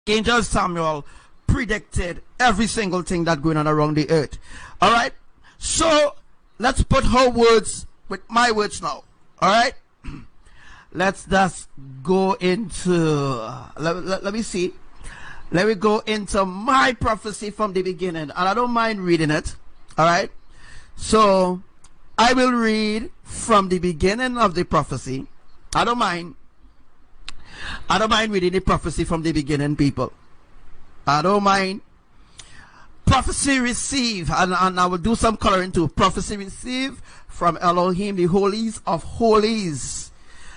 Archangel Samuel predicted every single thing that's going on around the earth. All right, so let's put her words with my words now. All right, let's just go into let me see. Let me go into my prophecy from the beginning, and I don't mind reading it. All right, so I will read from the beginning of the prophecy. I don't mind reading the prophecy from the beginning, people. I don't mind. Prophecy received, and I will do some coloring too. Prophecy received from Elohim, the holies of holies,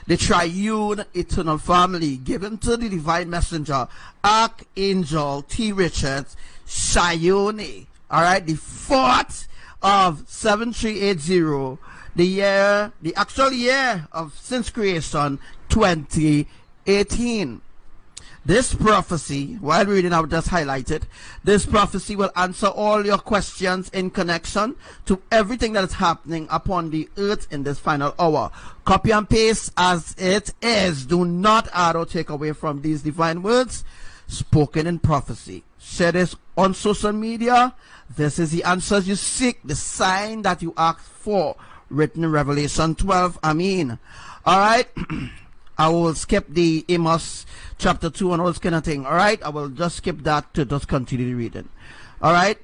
the triune eternal family, given to the divine messenger, Archangel T. Richards, Shyonye. All right, the 4th of 7380, the actual year of since creation, 2018. This prophecy, while reading, I will just highlight it. This prophecy will answer all your questions in connection to everything that is happening upon the earth in this final hour. Copy and paste as it is. Do not add or take away from these divine words spoken in prophecy. Share this on social media. This is the answers you seek, the sign that you ask for, written in Revelation 12. Amen. All right. I will skip the Amos chapter 2 and all this kind of thing. All right, I will just skip that to just continue reading. All right.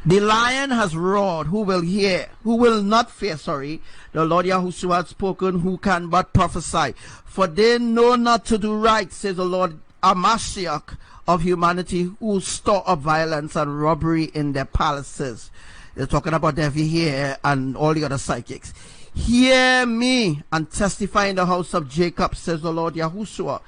The lion has roared. Who will hear? Who will not fear? Sorry. The Lord Yahushua has spoken. Who can but prophesy? For they know not to do right, says the Lord Amashiach of humanity, who store up violence and robbery in their palaces. They're talking about Devi here and all the other psychics. Hear me and testify in the house of Jacob, says the Lord Yahushua,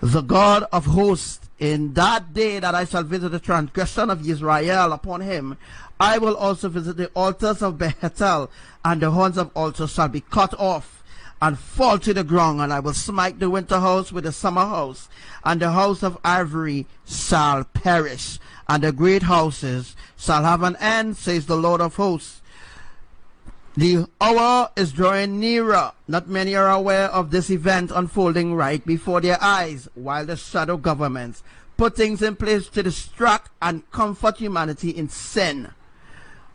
the God of hosts. In that day that I shall visit the transgression of Israel upon him, I will also visit the altars of Bethel, and the horns of altars shall be cut off and fall to the ground, and I will smite the winter house with the summer house, and the house of ivory shall perish, and the great houses shall have an end, says the Lord of hosts. The hour is drawing nearer. Not many are aware of this event unfolding right before their eyes, while the shadow governments put things in place to distract and comfort humanity in sin.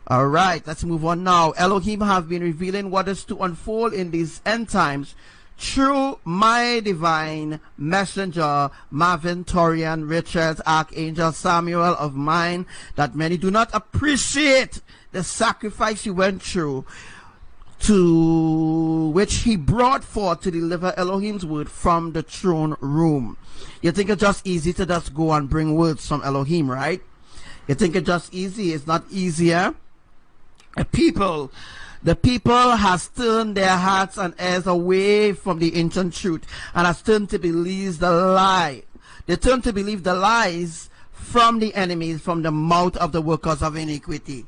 All right, let's move on now. Elohim have been revealing what is to unfold in these end times through my divine messenger, Marvin, Thurian, Richards, Archangel Samuel of mine, that many do not appreciate the sacrifice he went through, to which he brought forth to deliver Elohim's word from the throne room. You think it's just easy to just go and bring words from Elohim, right? You think it's just easy? It's not easier. The people has turned their hearts and ears away from the ancient truth and has turned to believe the lie. They turn to believe the lies from the enemies, from the mouth of the workers of iniquity.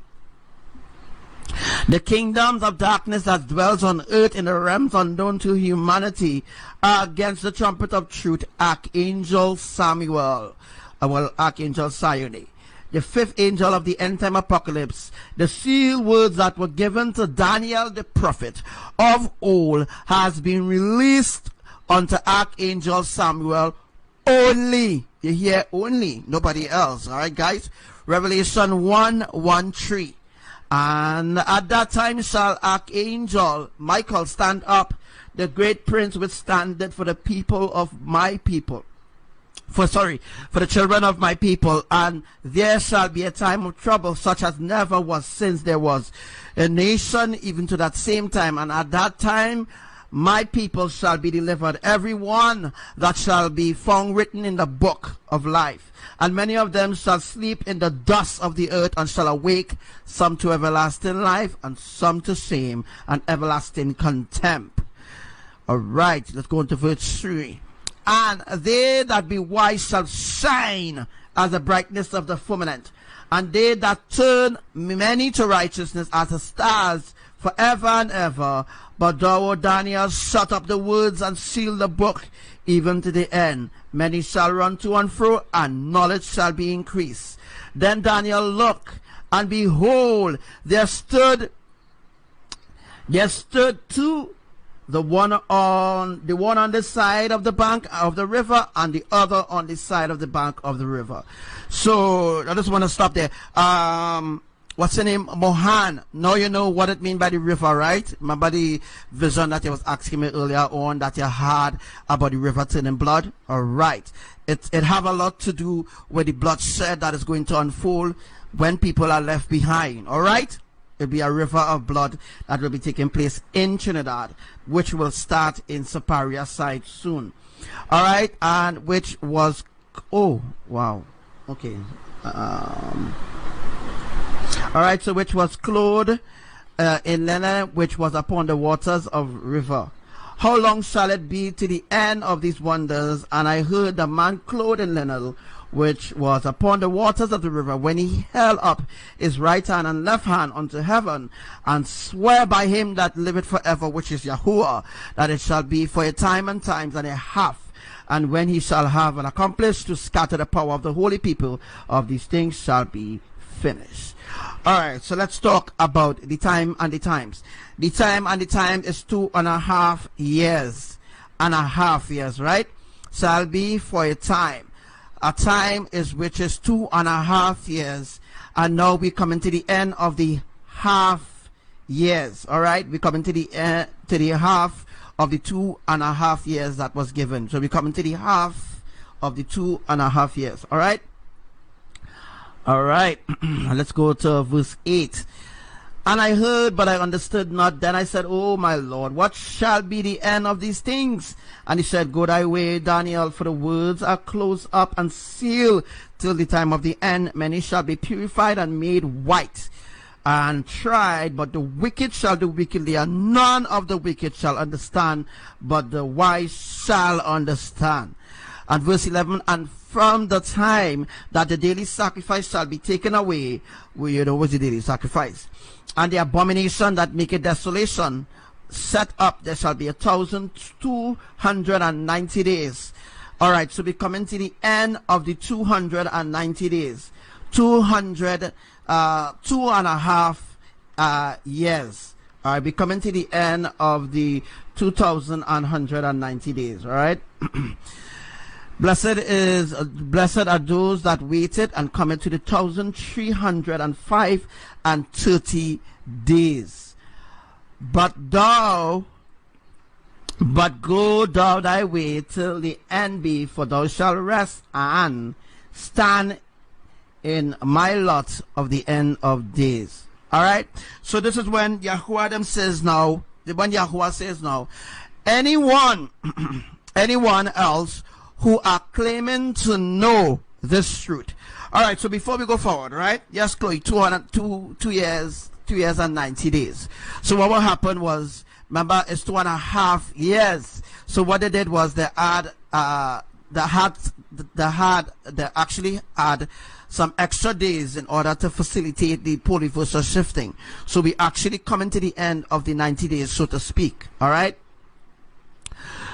The kingdoms of darkness that dwells on earth in the realms unknown to humanity are against the trumpet of truth, Archangel Samuel, Archangel Shyonye, the 5th angel of the end time apocalypse. The seal words that were given to Daniel the prophet of old has been released unto Archangel Samuel only. You hear, only, nobody else. All right, guys. Revelation 1:1-3. And at that time shall Archangel Michael stand up, the great prince which standeth for the people of my people. For the children of my people. And there shall be a time of trouble such as never was since there was a nation even to that same time. And at that time my people shall be delivered, every one that shall be found written in the book of life. And many of them shall sleep in the dust of the earth, and shall awake, some to everlasting life, and some to shame and everlasting contempt. All right, let's go into verse 3. And they that be wise shall shine as the brightness of the firmament, and they that turn many to righteousness as the stars forever and ever. But thou, O Daniel, shut up the words and seal the book even to the end. Many shall run to and fro, and knowledge shall be increased. Then Daniel looked, and behold, there stood two the one on the side of the bank of the river and the other on the side of the bank of the river. So I just want to stop there. What's the name? Mohan. Now you know what it means by the river, right? Remember the vision that you was asking me earlier on that you had about the river turning blood? All right. It have a lot to do with the bloodshed that is going to unfold when people are left behind. All right. It'll be a river of blood that will be taking place in Trinidad, which will start in Superior side soon. All right, and which was, oh wow, okay. All right, so which was clothed in linen, which was upon the waters of river. How long shall it be to the end of these wonders? And I heard the man clothed in linen, which was upon the waters of the river, when he held up his right hand and left hand unto heaven, and swear by him that liveth forever, which is Yahuwah, that it shall be for a time and times and a half, and when he shall have accomplished to scatter the power of the holy people of these things shall be finished. All right, so let's talk about the time and the times. The time and the time is 2.5 years. And a half years, right? Shall be for a time. A time is which is 2.5 years, and now we're coming to the end of the half years. All right, we're coming to the half of the 2.5 years that was given. So we're coming to the half of the 2.5 years. All right. All right. Let's go to verse 8. And I heard, but I understood not. Then I said, Oh my Lord, what shall be the end of these things? And he said, Go thy way, Daniel, for the words are closed up and sealed till the time of the end. Many shall be purified and made white and tried, but the wicked shall do wickedly, and none of the wicked shall understand, but the wise shall understand. And verse 11, and from the time that the daily sacrifice shall be taken away, well, you know what's the daily sacrifice, and the abomination that maketh desolation set up, there shall be 1,290 days. All right, so we're coming to the end of the 290 days. 2.5 years. All right, we're coming to the end of the 2,190 days. All right. Blessed are those that waited and cometh to the 1,305 and 30 days. But go thou thy way till the end be, for thou shalt rest and stand in my lot of the end of days. All right. So this is when Yahuwah says now. When Yahuwah says now, anyone else who are claiming to know this truth. All right, so before we go forward, right? Yes, Chloe, 2 years and 90 days. So what will happen was, remember, it's 2.5 years. So what they did was they actually had some extra days in order to facilitate the polyversal shifting. So we actually coming to the end of the 90 days, so to speak. All right.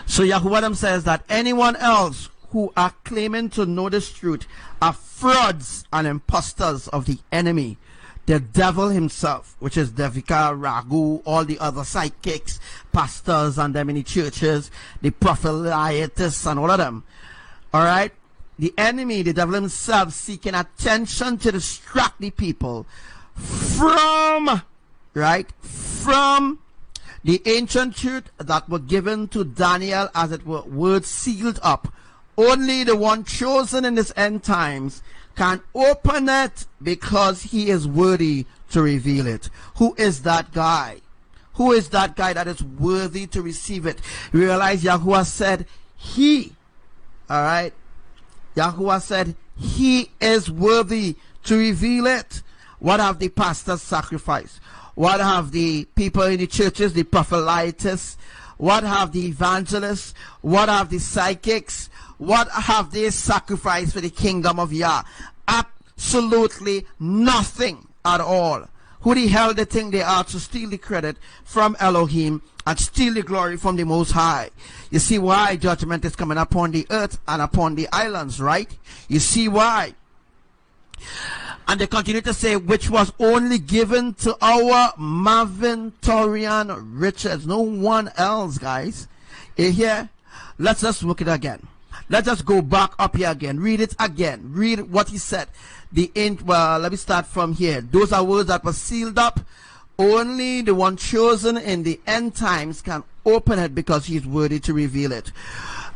So Yahuwah says that anyone else who are claiming to know this truth are frauds and impostors of the enemy, the devil himself, which is Devika, Ragu, all the other psychics, pastors and them in the churches, the prophetists and all of them. All right. The enemy, the devil himself, seeking attention to distract the people from the ancient truth that were given to Daniel, as it were, words sealed up. Only the one chosen in this end times can open it, because he is worthy to reveal it. Who is that guy? Who is that guy that is worthy to receive it? Realize Yahuwah said he. All right. Yahuwah said he is worthy to reveal it. What have the pastors sacrificed? What have the people in the churches, the prophetists? What have the evangelists? What have the psychics? What have they sacrificed for the kingdom of Yah? Absolutely nothing at all. Who the hell they think they are to steal the credit from Elohim and steal the glory from the Most High? You see why judgment is coming upon the earth and upon the islands, right? You see why? And they continue to say, which was only given to our Marvin, Thurian, Richards. No one else, guys. Here, let's just look it again. Let's just go back up here again. Read it again. Read what he said. Well, let me start from here. Those are words that were sealed up. Only the one chosen in the end times can open it because he's worthy to reveal it.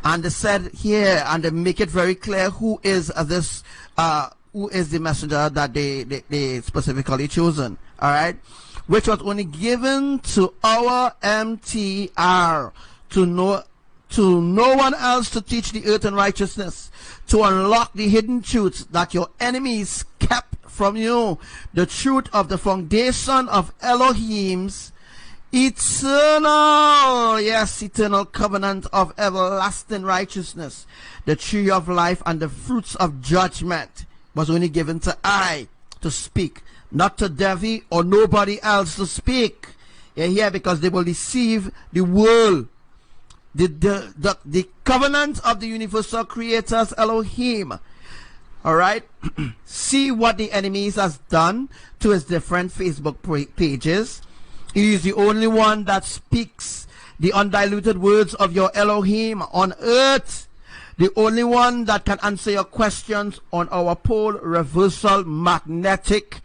And they said here, and they make it very clear who is this, who is the messenger that they specifically chosen. All right, which was only given to our MTR, to no one else, to teach the earth in righteousness, to unlock the hidden truths that your enemies kept from you, the truth of the foundation of Elohim's eternal, yes, eternal covenant of everlasting righteousness, the tree of life and the fruits of judgment was only given to I to speak, not to Devi or nobody else to speak. Yeah, because they will deceive the world. The covenant of the universal creators Elohim. All right. See what the enemies has done to his different Facebook pages. He is the only one that speaks the undiluted words of your Elohim on earth. The only one that can answer your questions on our pole reversal magnetic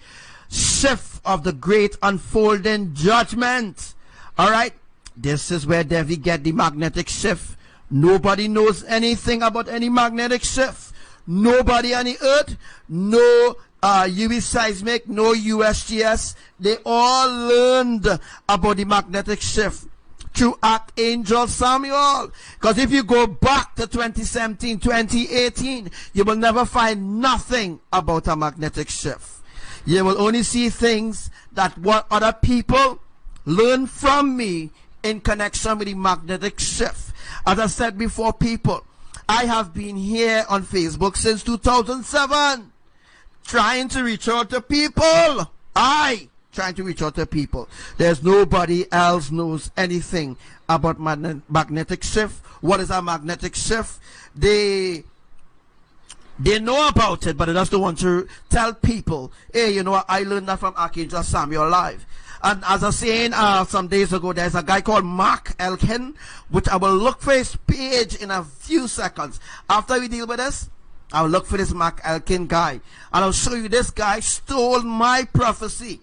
shift of the great unfolding judgment. All right. This is where Devi get the magnetic shift. Nobody knows anything about any magnetic shift. Nobody on the earth. No UV seismic, no USGS. They all learned about the magnetic shift through Archangel Samuel. Because if you go back to 2017, 2018, you will never find nothing about a magnetic shift. You will only see things that what other people learn from me in connection with the magnetic shift. As I said before, people, I have been here on Facebook since 2007 trying to reach out to people. Trying to reach out to people. There's nobody else knows anything about magnetic shift. What is a magnetic shift? They know about it, but they just don't want to tell people, hey, you know what, I learned that from Archangel Samuel live. And as I was saying some days ago, there's a guy called Mark Elkin, which I will look for his page in a few seconds. After we deal with this, I'll look for this Mark Elkin guy. And I'll show you this guy stole my prophecy.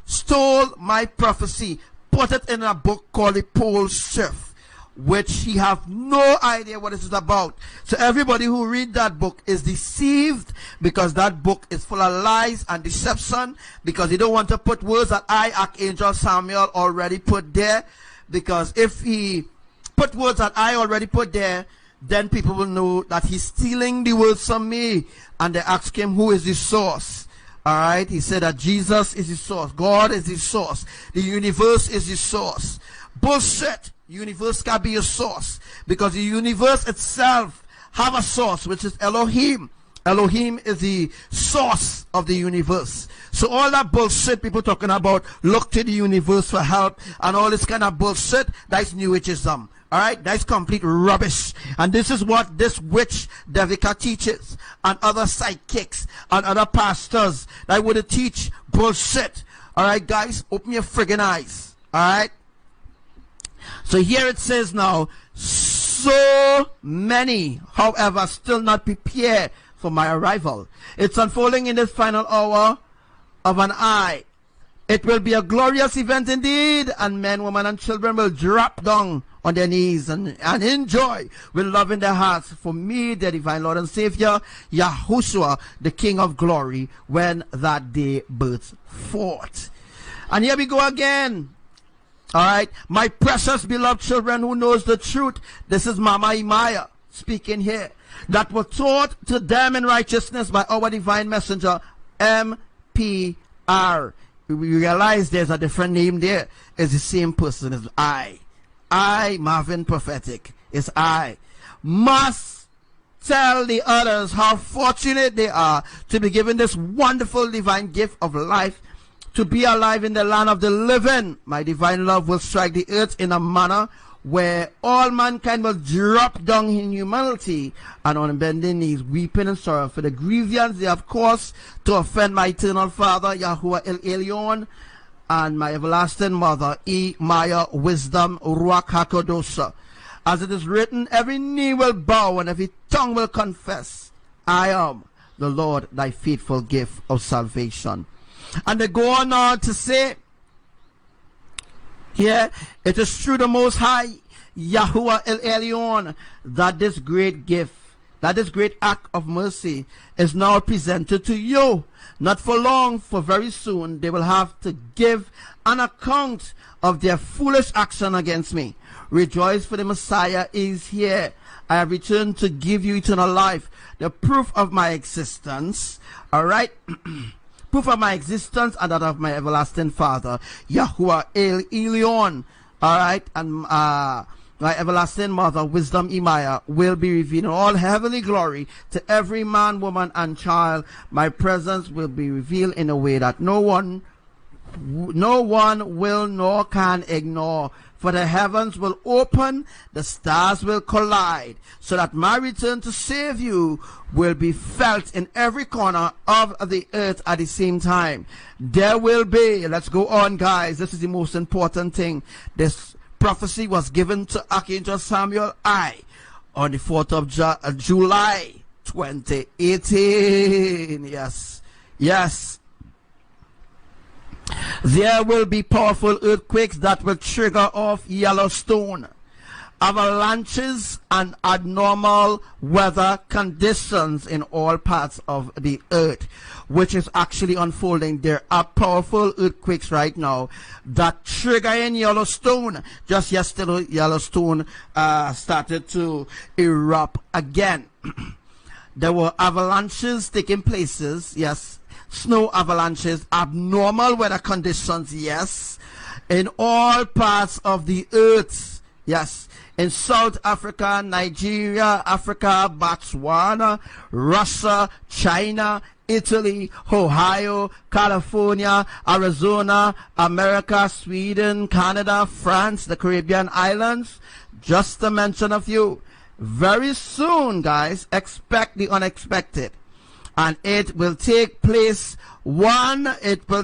Stole my prophecy. Put it in a book called The Pole Shift, which he have no idea what this is about. So everybody who read that book is deceived, because that book is full of lies and deception, because he don't want to put words that Archangel Samuel already put there. Because if he put words that I already put there, then people will know that he's stealing the words from me. And they ask him, who is the source? All right, he said that Jesus is the source, God is the source, the universe is the source. Bullshit. Universe can be a source, because the universe itself have a source, which is Elohim. Elohim is the source of the universe. So all that bullshit people talking about, look to the universe for help and all this kind of bullshit, that's New Ageism. All right, that's complete rubbish. And this is what this witch Devika teaches, and other psychics and other pastors that would teach bullshit. All right, guys, open your friggin' eyes. All right. So here it says now, so many, however, still not prepared for my arrival. It's unfolding in this final hour of an eye. It will be a glorious event indeed, and men, women, and children will drop down on their knees and enjoy with love in their hearts for me, their divine Lord and Savior, Yahushua, the King of glory, when that day bursts forth. And here we go again. All right, my precious beloved children who knows the truth. This is Mama Imaya speaking here. That were taught to them in righteousness by our divine messenger, MPR. We realize there's a different name there. It's the same person as I, Marvin Prophetic, is I. Must tell the others how fortunate they are to be given this wonderful divine gift of life, to be alive in the land of the living. My divine love will strike the earth in a manner where all mankind will drop down in humility and on bending knees, weeping and sorrow for the grievance they have caused to offend my eternal Father, Yahuwah El Elyon, and my everlasting Mother, Maya, Wisdom, Ruach HaKadosh. As it is written, every knee will bow and every tongue will confess, I am the Lord, thy faithful gift of salvation. And they go on to say, here, it is through the Most High, Yahuwah El Elyon, that this great gift, that this great act of mercy is now presented to you. Not for long, for very soon they will have to give an account of their foolish action against me. Rejoice, for the Messiah is here. I have returned to give you eternal life, the proof of my existence. All right. Proof of my existence and that of my everlasting Father, Yahuwah El Elyon. All right. And my everlasting Mother, Wisdom Imaya, will be revealed in all heavenly glory to every man, woman, and child. My presence will be revealed in a way that no one will nor can ignore. For the heavens will open, the stars will collide, so that my return to save you will be felt in every corner of the earth at the same time. There will be, let's go on guys, this is the most important thing. This prophecy was given to Archangel Samuel on the 4th of July 2018. Yes. There will be powerful earthquakes that will trigger off Yellowstone, avalanches, and abnormal weather conditions in all parts of the earth, which is actually unfolding. There are powerful earthquakes right now that trigger in Yellowstone. Just yesterday, Yellowstone started to erupt again. There were avalanches taking places, yes. Snow avalanches, abnormal weather conditions, yes, in all parts of the earth, yes, in South Africa, Nigeria, Africa, Botswana, Russia, China, Italy, Ohio, California, Arizona, America, Sweden, Canada, France, the Caribbean islands, just to mention a few. Very soon, guys, expect the unexpected. And it will take place one after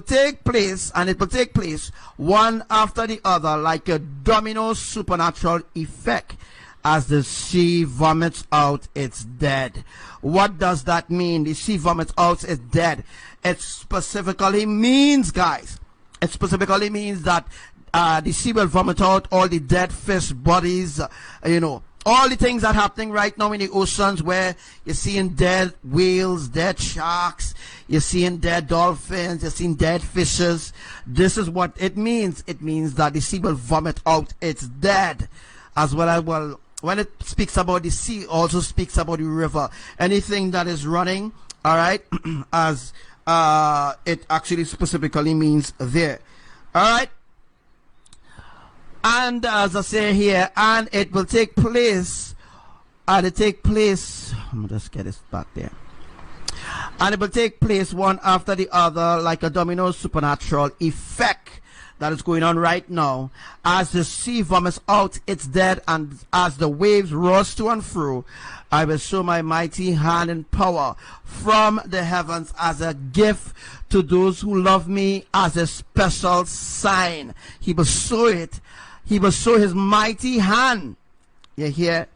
the other, like a domino supernatural effect, as the sea vomits out its dead. What does that mean? The sea vomits out its dead. It specifically means, guys, that the sea will vomit out all the dead fish bodies, all the things that are happening right now in the oceans, where you're seeing dead whales, dead sharks, you're seeing dead dolphins, you're seeing dead fishes. This is what it means. It means that the sea will vomit out its dead. As well as, when it speaks about the sea, it also speaks about the river. Anything that is running, all right, as it actually specifically means there. All right. And as I say here, and it will take place, let me just get this back there. And it will take place one after the other, like a domino supernatural effect that is going on right now, as the sea vomits out its dead and as the waves rush to and fro. I will show my mighty hand and power from the heavens as a gift to those who love me, as a special sign. He will show it. He will show his mighty hand. You hear?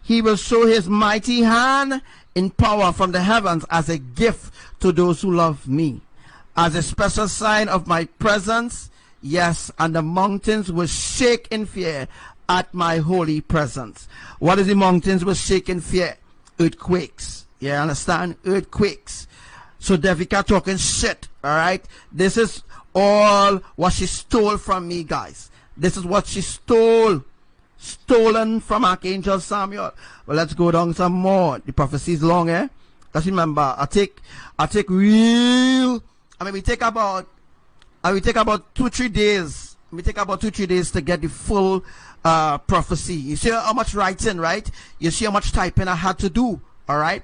He will show his mighty hand in power from the heavens as a gift to those who love me, as a special sign of my presence. Yes, and the mountains will shake in fear at my holy presence. What is the mountains will shake in fear? Earthquakes. You understand? Earthquakes. So Devika talking shit. All right. This is all what she stole from me, guys. This is what she stolen from Archangel Samuel. Well, let's go down some more. The prophecy is long, eh? Just remember, we take about 2-3 days. We take about 2-3 days to get the full prophecy. You see how much writing, right? You see how much typing I had to do, all right?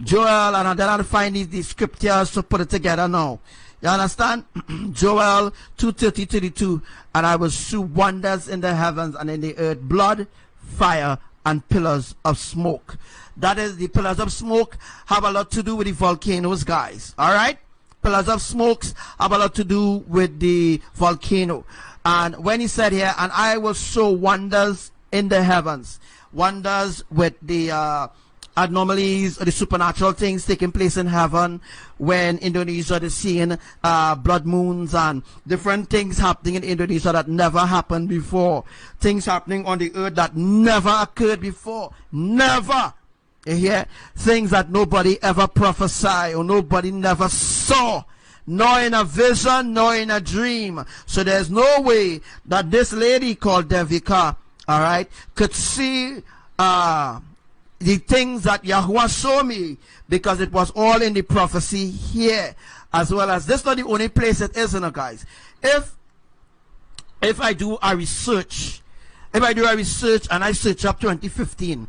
Joel, and then I'll find these scriptures to put it together now. You understand? Joel 2:30-32. And I will shew wonders in the heavens and in the earth, blood, fire, and pillars of smoke. That is, the pillars of smoke have a lot to do with the volcanoes, guys. All right? Pillars of smokes have a lot to do with the volcano. And when he said here, and I will show wonders in the heavens, wonders with the anomalies or the supernatural things taking place in heaven, when Indonesia is seeing blood moons and different things happening in Indonesia that never happened before, things happening on the earth that never occurred before, never. You hear? Things that nobody ever prophesied or nobody never saw, nor in a vision, nor in a dream. So there's no way that this lady called Devika, all right, could see the things that Yahuwah showed me, because it was all in the prophecy here, as well as this. Not the only place it is, guys. If I do a research, and I search up 2015,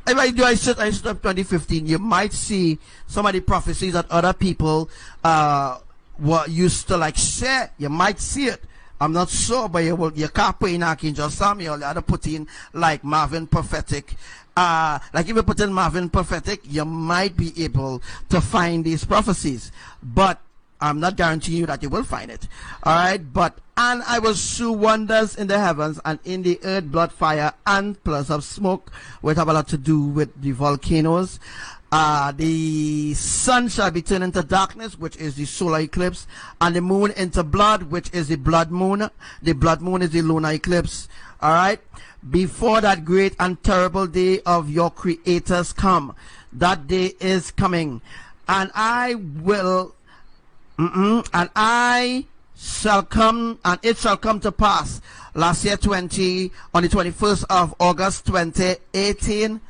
if I do I search up 2015, you might see some of the prophecies that other people were used to like share. You might see it. I'm not sure, but you can't put in Archangel Samuel. You have to put in like Marvin prophetic. Like if you put in Marvin prophetic, you might be able to find these prophecies, but I'm not guaranteeing you that you will find it. All right, and I will shew wonders in the heavens and in the earth, blood, fire, and pillars of smoke, which have a lot to do with the volcanoes. The sun shall be turned into darkness, which is the solar eclipse, and the moon into blood, which is the blood moon. The blood moon is the lunar eclipse. All right, before that great and terrible day of your creators come. That day is coming, and I will, and I shall come, and it shall come to pass. Last year, on the 21st of August 2018,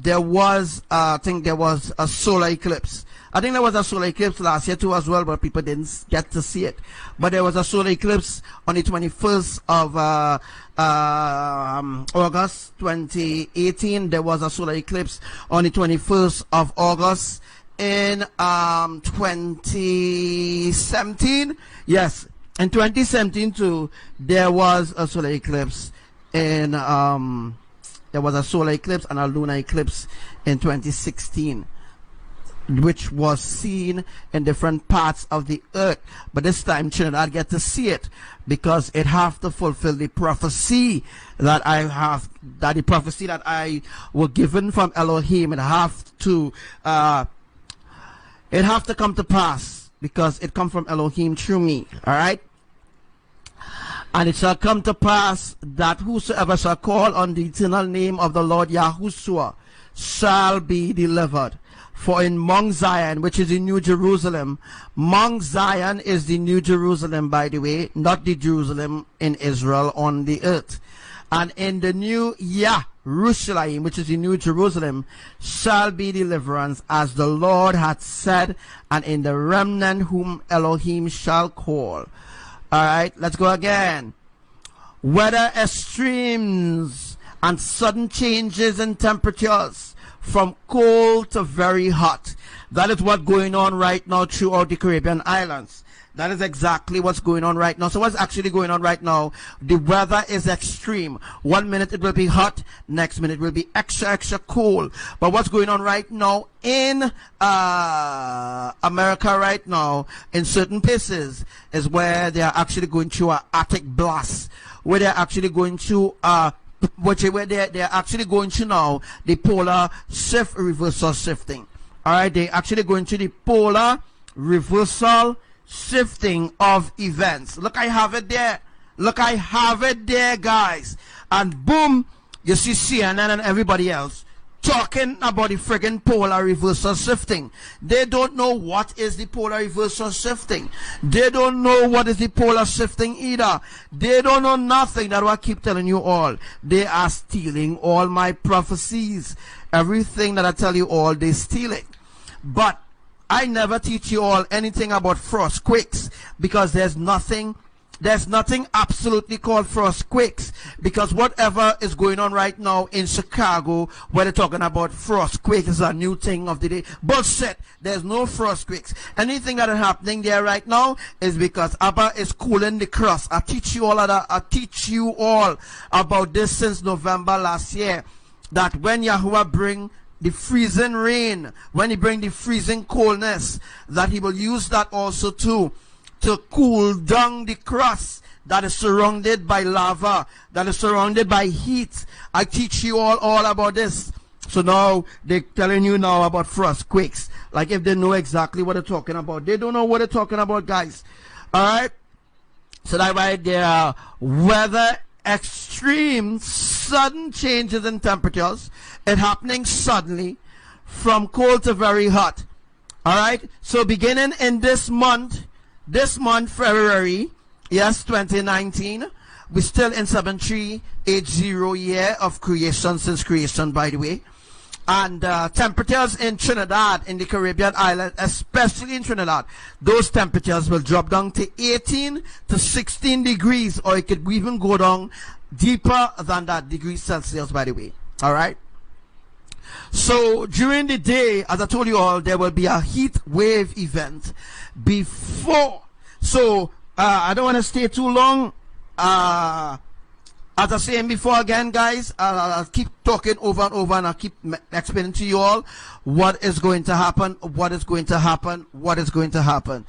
there was, I think there was a solar eclipse. I think there was a solar eclipse last year too as well, but people didn't get to see it. But there was a solar eclipse on the 21st of August 2018. There was a solar eclipse on the 21st of August in 2017. Yes, in 2017 too, there was a solar eclipse in there was a solar eclipse and a lunar eclipse in 2016, which was seen in different parts of the earth. But this time Trinidad get to see it, because it have to fulfill the prophecy that I have, that the prophecy that I were given from Elohim. It have to come to pass, because it come from Elohim through me. All right. And it shall come to pass that whosoever shall call on the eternal name of the Lord Yahushua shall be delivered. For in Mount Zion, which is in New Jerusalem, Mount Zion is the New Jerusalem, by the way, not the Jerusalem in Israel on the earth. And in the new Yahrushalayim, which is the New Jerusalem, shall be deliverance, as the Lord hath said, and in the remnant whom Elohim shall call. All right, let's go again. Weather extremes and sudden changes in temperatures, from cold to very hot. That is what's going on right now throughout the Caribbean islands. That is exactly what's going on right now. So what's actually going on right now? The weather is extreme. 1 minute it will be hot, next minute it will be extra cool. But what's going on right now in America right now, in certain places, is where they are actually going through an Arctic blast, where they're actually going through where they're actually going to now the polar shift reversal shifting. All right, they're actually going to the polar reversal shifting of events. Look, I have it there. Look, I have it there, guys. And boom, you see CNN and everybody else talking about the friggin' polar reversal shifting. They don't know what is the polar reversal shifting. They don't know what is the polar shifting either. They don't know nothing. That's what I keep telling you all. They are stealing all my prophecies. Everything that I tell you all, they steal it. But I never teach you all anything about frost quakes, because there's nothing there's nothing absolutely called frost-quakes, because whatever is going on right now in Chicago, where they're talking about frost-quakes is a new thing of the day. Bullshit. There's no frost-quakes. Anything that is happening there right now is because ABBA is cooling the crust. I teach you all about this since November last year, that when Yahuwah bring the freezing rain, when he bring the freezing coldness, that he will use that also to cool down the crust that is surrounded by lava, that is surrounded by heat. I teach you all about this. So now they're telling you now about frost-quakes, like if they know exactly what they're talking about. They don't know what they're talking about, guys. Alright? So that's why there are weather extreme, sudden changes in temperatures. It happening suddenly from cold to very hot. Alright? So beginning in this month, February, yes, 2019, we're still in 7380 year of creation, since creation, by the way. And temperatures in Trinidad, in the Caribbean island, especially in Trinidad, those temperatures will drop down to 18 to 16 degrees, or it could even go down deeper than that, degrees Celsius, by the way. All right? So during the day, as I told you all, there will be a heat wave event before. So I don't want to stay too long. As I was saying before, again, guys, I'll keep talking over and over, and I'll keep explaining to you all what is going to happen, what is going to happen, what is going to happen.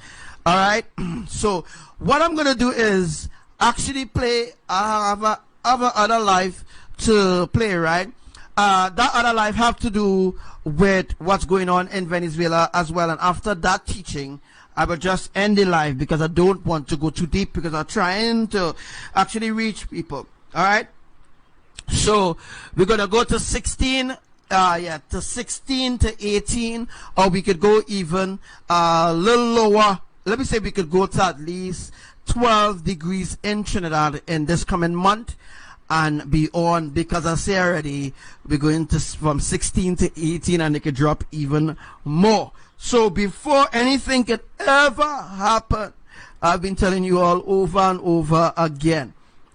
All right? So what I'm going to do is actually play. I have a other live to play, right? That other live have to do with what's going on in Venezuela as well. And after that teaching, I will just end the live, because I don't want to go too deep, because I'm trying to actually reach people. All right? So we're going to go to 16, to 16 to 18, or we could go even a little lower. Let me say we could go to at least 12 degrees in Trinidad in this coming month and beyond, because I say already, we're going to from 16 to 18, and it could drop even more. So before anything could ever happen, I've been telling you all over and over again.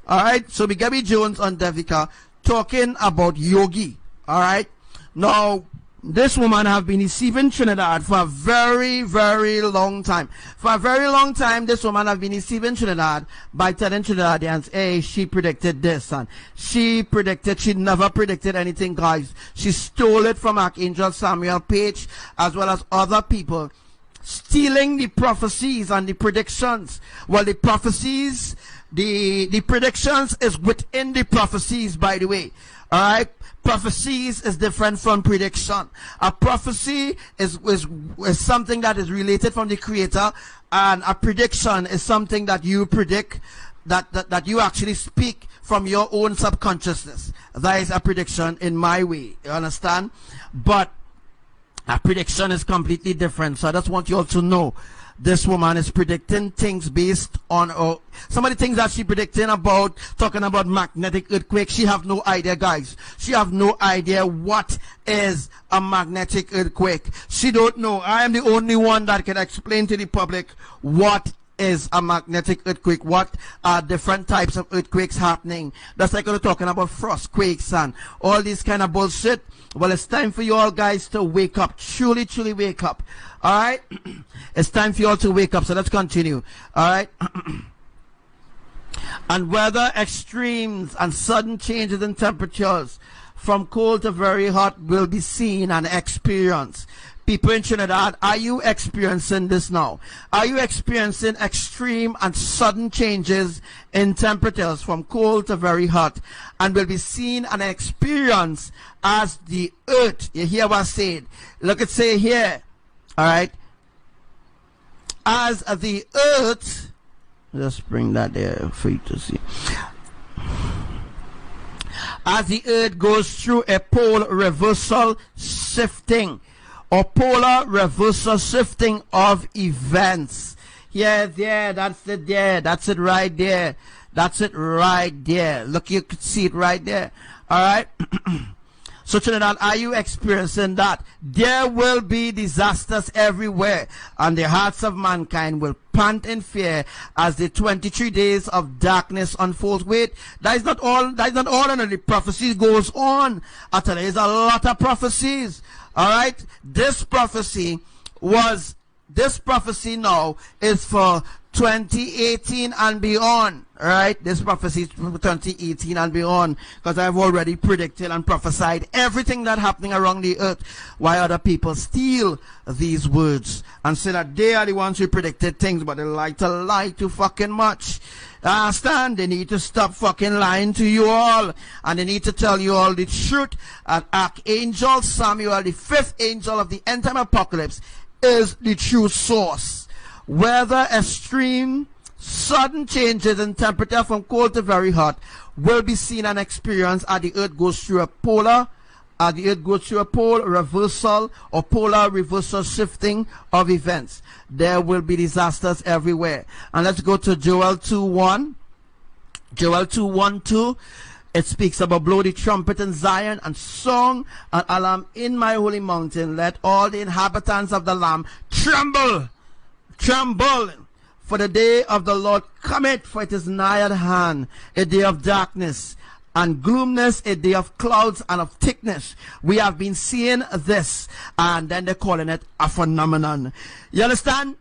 Alright, so we Gabby Jones on Devika talking about Yogi. Alright, now this woman have been deceiving Trinidad for a very, very long time. For a very long time, this woman have been deceiving Trinidad by telling Trinidadians, hey, she predicted this, and she never predicted anything, guys. She stole it from Archangel Samuel page, as well as other people, stealing the prophecies and the predictions. Well, the prophecies, the predictions is within the prophecies, by the way. Alright? Prophecies is different from prediction. A prophecy is something that is related from the Creator, and a prediction is something that you predict, that you actually speak from your own subconsciousness. That is a prediction in my way. You understand? But a prediction is completely different. So I just want you all to know, this woman is predicting things based on some of the things that she predicting about, talking about magnetic earthquake. She have no idea, guys. She have no idea what is a magnetic earthquake. She don't know. I am the only one that can explain to the public what is a magnetic earthquake, what are different types of earthquakes happening. That's like we're talking about frost quakes and all this kind of bullshit. Well, it's time for you all guys to wake up. Truly, truly wake up. All right? It's time for you all to wake up. So let's continue. All right? And weather extremes and sudden changes in temperatures from cold to very hot will be seen and experienced. People in Trinidad, are you experiencing this now? Are you experiencing extreme and sudden changes in temperatures from cold to very hot, and will be seen and experienced as the earth? You hear what I said? Look at say here. All right. As the earth, just bring that there for you to see. As the earth goes through a pole reversal shifting, or polar reversal shifting of events. Yeah, there, that's it there. That's it right there. That's it right there. Look, you can see it right there. All right. So Trinidad, are you experiencing that? There will be disasters everywhere, and the hearts of mankind will pant in fear as the 23 days of darkness unfolds. Wait, that is not all, and the prophecy goes on. I tell you, there's a lot of prophecies. Alright? This prophecy now is for 2018 and beyond. Right? This prophecy is for 2018 and beyond, because I've already predicted and prophesied everything that's happening around the earth, why other people steal these words and say that they are the ones who predicted things, but they like to lie too fucking much. Understand? They need to stop fucking lying to you all, and they need to tell you all the truth. And Archangel Samuel, the fifth angel of the end time apocalypse, is the true source. Whether extreme sudden changes in temperature from cold to very hot will be seen and experienced as the earth goes through a pole reversal or polar reversal shifting of events. There will be disasters everywhere. And let's go to Joel 2:1. Joel 2:1-2. It speaks about blow the trumpet in Zion and song and alarm in my holy mountain. Let all the inhabitants of the land tremble. Tremble. For the day of the Lord cometh, for it is nigh at hand, a day of darkness and gloomness, a day of clouds and of thickness. We have been seeing this, and then they're calling it a phenomenon. You understand?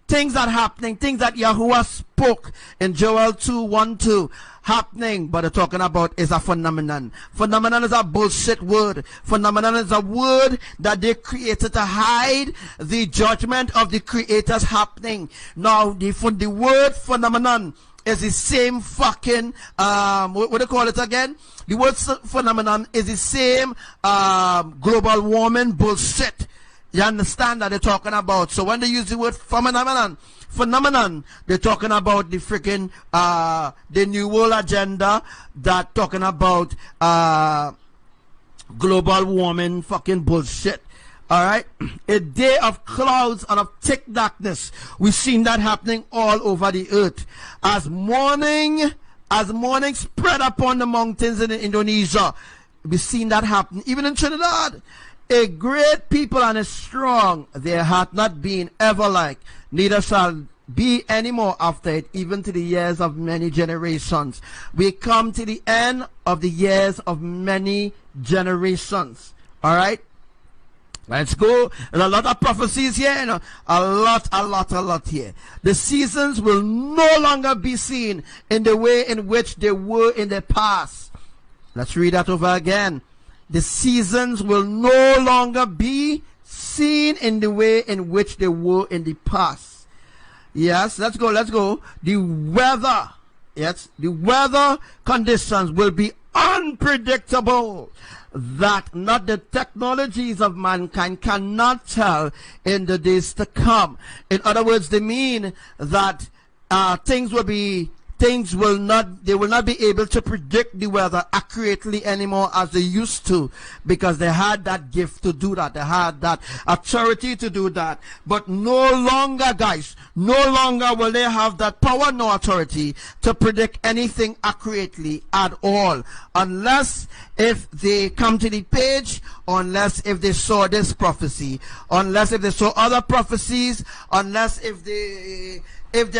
Things are happening, things that Yahuwah spoke in Joel 2:1-2 happening, but they're talking about is a phenomenon. Phenomenon is a bullshit word. Phenomenon is a word that they created to hide the judgment of the creators happening. Now, the word phenomenon is the same fucking, what do you call it again? The word phenomenon is the same global warming bullshit. You understand that they're talking about? So when they use the word phenomenon, they're talking about the freaking the New World Agenda, that talking about global warming fucking bullshit. Alright? A day of clouds and of thick darkness. We've seen that happening all over the earth. As morning spread upon the mountains in Indonesia, we've seen that happen. Even in Trinidad. A great people and a strong, there hath not been ever like, neither shall be any more after it, even to the years of many generations. We come to the end of the years of many generations. Alright? Let's go. There's a lot of prophecies here, you know. A lot here. The seasons will no longer be seen in the way in which they were in the past. Let's read that over again. The seasons will no longer be seen in the way in which they were in the past. Yes, let's go. The weather, yes, the weather conditions will be unpredictable, that not the technologies of mankind cannot tell in the days to come. In other words, they mean that they will not be able to predict the weather accurately anymore as they used to, because they had that gift to do that. They had that authority to do that. But no longer, guys, no longer will they have that power nor authority to predict anything accurately at all, unless if they come to the page, unless if they saw this prophecy, unless if they saw other prophecies, unless if they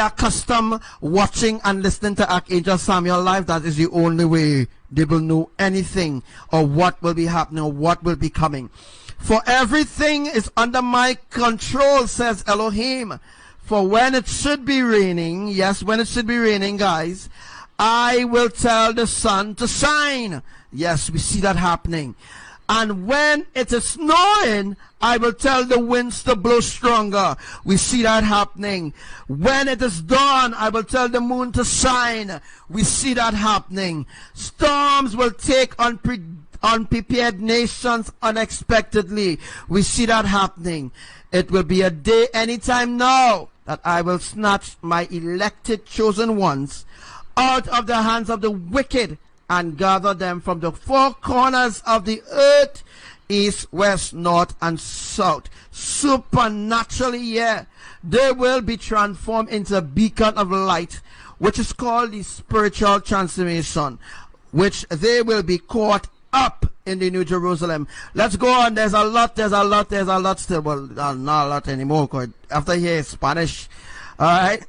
are accustomed watching and listening to Archangel Samuel live. That is the only way they will know anything or what will be happening or what will be coming. For everything is under my control, says Elohim. For when it should be raining, yes, when it should be raining, guys, I will tell the sun to shine. Yes, we see that happening. And when it is snowing, I will tell the winds to blow stronger. We see that happening. When it is dawn, I will tell the moon to shine. We see that happening. Storms will take unprepared nations unexpectedly. We see that happening. It will be a day anytime now that I will snatch my elected chosen ones out of the hands of the wicked and gather them from the four corners of the earth, east, west, north, and south. Supernaturally, yeah. They will be transformed into a beacon of light, which is called the spiritual transformation, which they will be caught up in the New Jerusalem. Let's go on. There's a lot still. Well, not a lot anymore, because after here, Spanish. All right.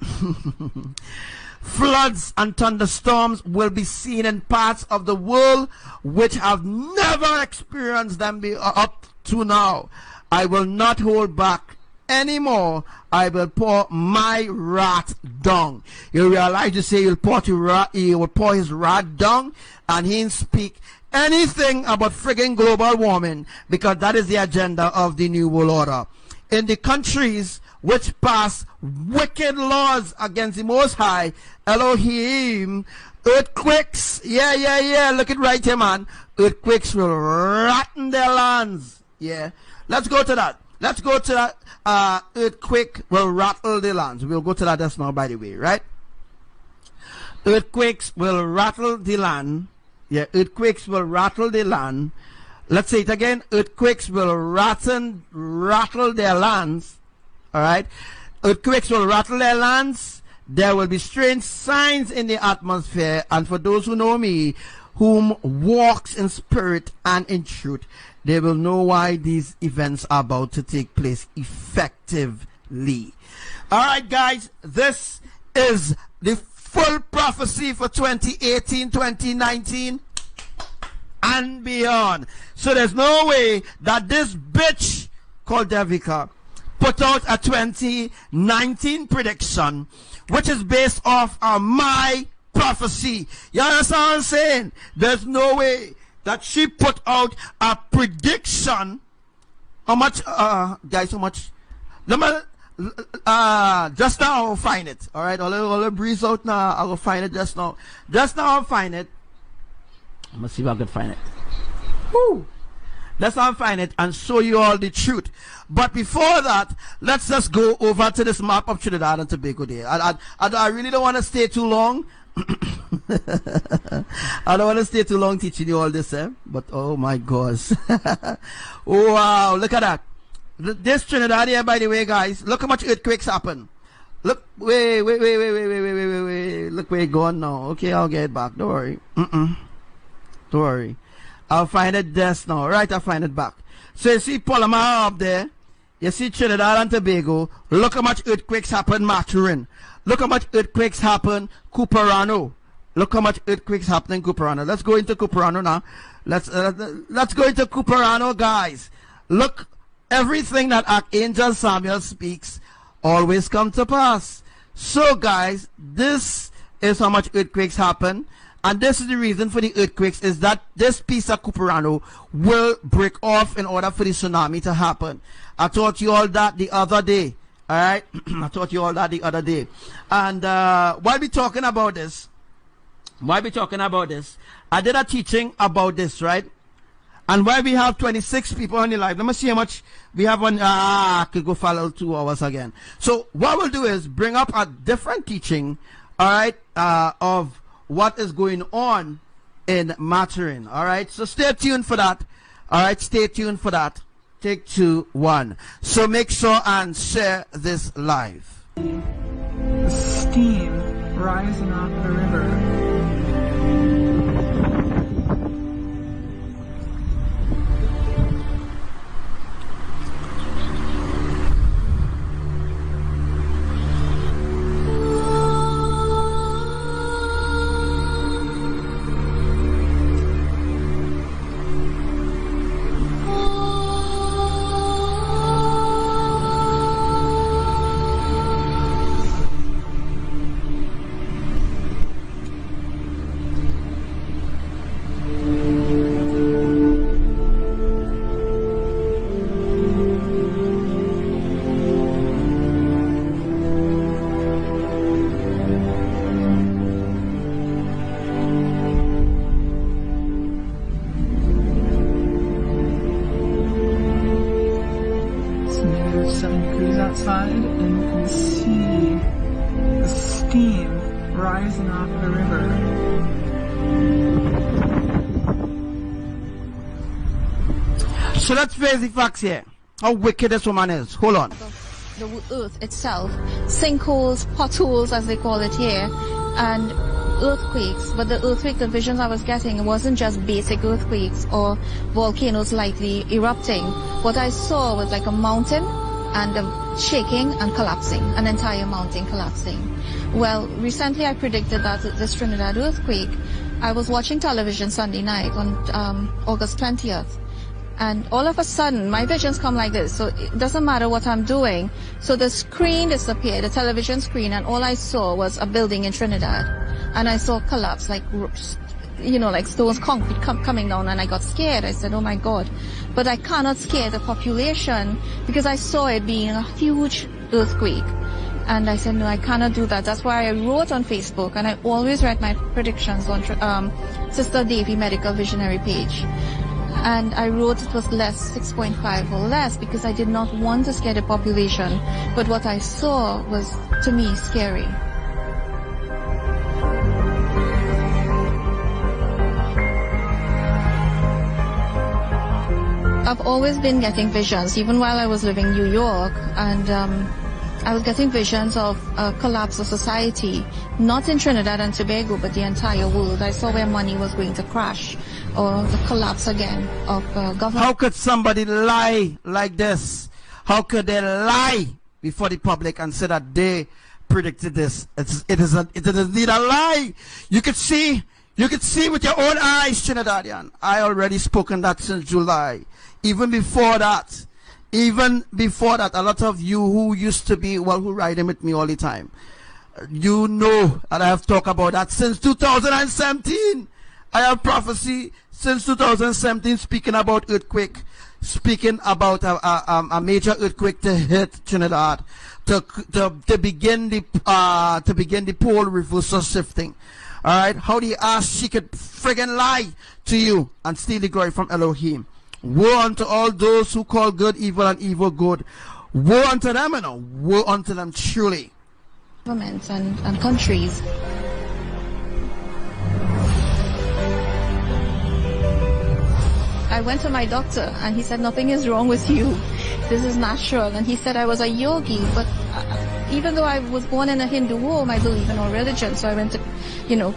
Floods and thunderstorms will be seen in parts of the world which have never experienced them up to now. I will not hold back anymore. I will pour my wrath down. You realize, you say he will pour his wrath down, and he didn't speak anything about frigging global warming, because that is the agenda of the New World Order. In the countries which pass wicked laws against the Most High, Elohim, earthquakes, look it right here, man. Earthquakes will rotten their lands. Yeah, let's go to that. Let's go to that. Earthquake will rattle the lands. We'll go to that just now, by the way, right? Earthquakes will rattle the land. Yeah, earthquakes will rattle the land. Let's say it again. Earthquakes will rattle their lands. All right. Earthquakes will rattle their lands. There will be strange signs in the atmosphere. And for those who know me, whom walks in spirit and in truth, they will know why these events are about to take place effectively. All right, guys. This is the full prophecy for 2018, 2019, and beyond. So there's no way that this bitch called Devika put out a 2019 prediction, which is based off of my prophecy. You understand what I'm saying? There's no way that she put out a prediction. How much, guys, how much? Just now I'll find it. All right, I'll breeze out now. I will find it just now. Just now I'll find it. I'm gonna see if I can find it. Woo! Let's now find it and show you all the truth. But before that, let's just go over to this map of Trinidad and Tobago there. I really don't want to stay too long. I don't want to stay too long teaching you all this, but oh my gosh. Oh, wow, look at that. This Trinidad here, by the way, guys, look how much earthquakes happen. Look, wait. Look where it's going now. Okay, I'll get it back. Don't worry. Don't worry. I'll find it just now. Right, I'll find it back. So you see Palomar up there. You see Trinidad and Tobago. Look how much earthquakes happen, Maturin. Look how much earthquakes happen, Cuperano. Look how much earthquakes happen in Cuperano. Let's go into Cuperano now. Let's go into Cuperano, guys. Look, everything that Archangel Samuel speaks always come to pass. So, guys, this is how much earthquakes happen. And this is the reason for the earthquakes, is that this piece of Cuperano will break off in order for the tsunami to happen. I taught you all that the other day. All right? I taught you all that the other day. And while we're talking about this, I did a teaching about this, right? And while we have 26 people on the live, let me see how much we have on. I could go follow 2 hours again. So what we'll do is bring up a different teaching, all right, of what is going on in Maturin. All right, so stay tuned for that. All right, stay tuned for that. Take 2, 1. So make sure and share this live. The steam rising off the river. Outside and you can see the steam rising off the river. So let's face the facts here. How wicked this woman is. Hold on. The earth itself, sinkholes, potholes as they call it here, and earthquakes, but the visions I was getting, it wasn't just basic earthquakes or volcanoes lightly erupting. What I saw was like a mountain and shaking and collapsing, an entire mountain collapsing. Well, recently I predicted that this Trinidad earthquake. I was watching television Sunday night on August 20th. And all of a sudden, my visions come like this. So it doesn't matter what I'm doing. So the screen disappeared, the television screen, and all I saw was a building in Trinidad. And I saw collapse, like, you know, like stones, concrete coming down, and I got scared. I said, oh my God. But I cannot scare the population because I saw it being a huge earthquake. And I said, no, I cannot do that. That's why I wrote on Facebook, and I always write my predictions on Sister Davy Medical Visionary page. And I wrote it was less, 6.5 or less, because I did not want to scare the population. But what I saw was, to me, scary. I've always been getting visions, even while I was living in New York, and I was getting visions of a collapse of society, not in Trinidad and Tobago, but the entire world. I saw where money was going to crash, or the collapse again of government. How could somebody lie like this? How could they lie before the public and say that they predicted this? It is indeed a lie. You could see with your own eyes, Trinidadian. I already spoken that since July. Even before that, a lot of you who used to be, well, who riding with me all the time, you know that I have talked about that since 2017. I have prophecy since 2017 speaking about earthquake, speaking about a major earthquake to hit Trinidad, to begin the pole reversal shifting. All right, how do you ask she could friggin' lie to you and steal the glory from Elohim? Woe unto all those who call good evil and evil good. Woe unto them, and woe unto them truly. Governments and countries. I went to my doctor and he said, nothing is wrong with you. This is natural. And he said I was a yogi, but even though I was born in a Hindu home, I believe in all religions. So I went to,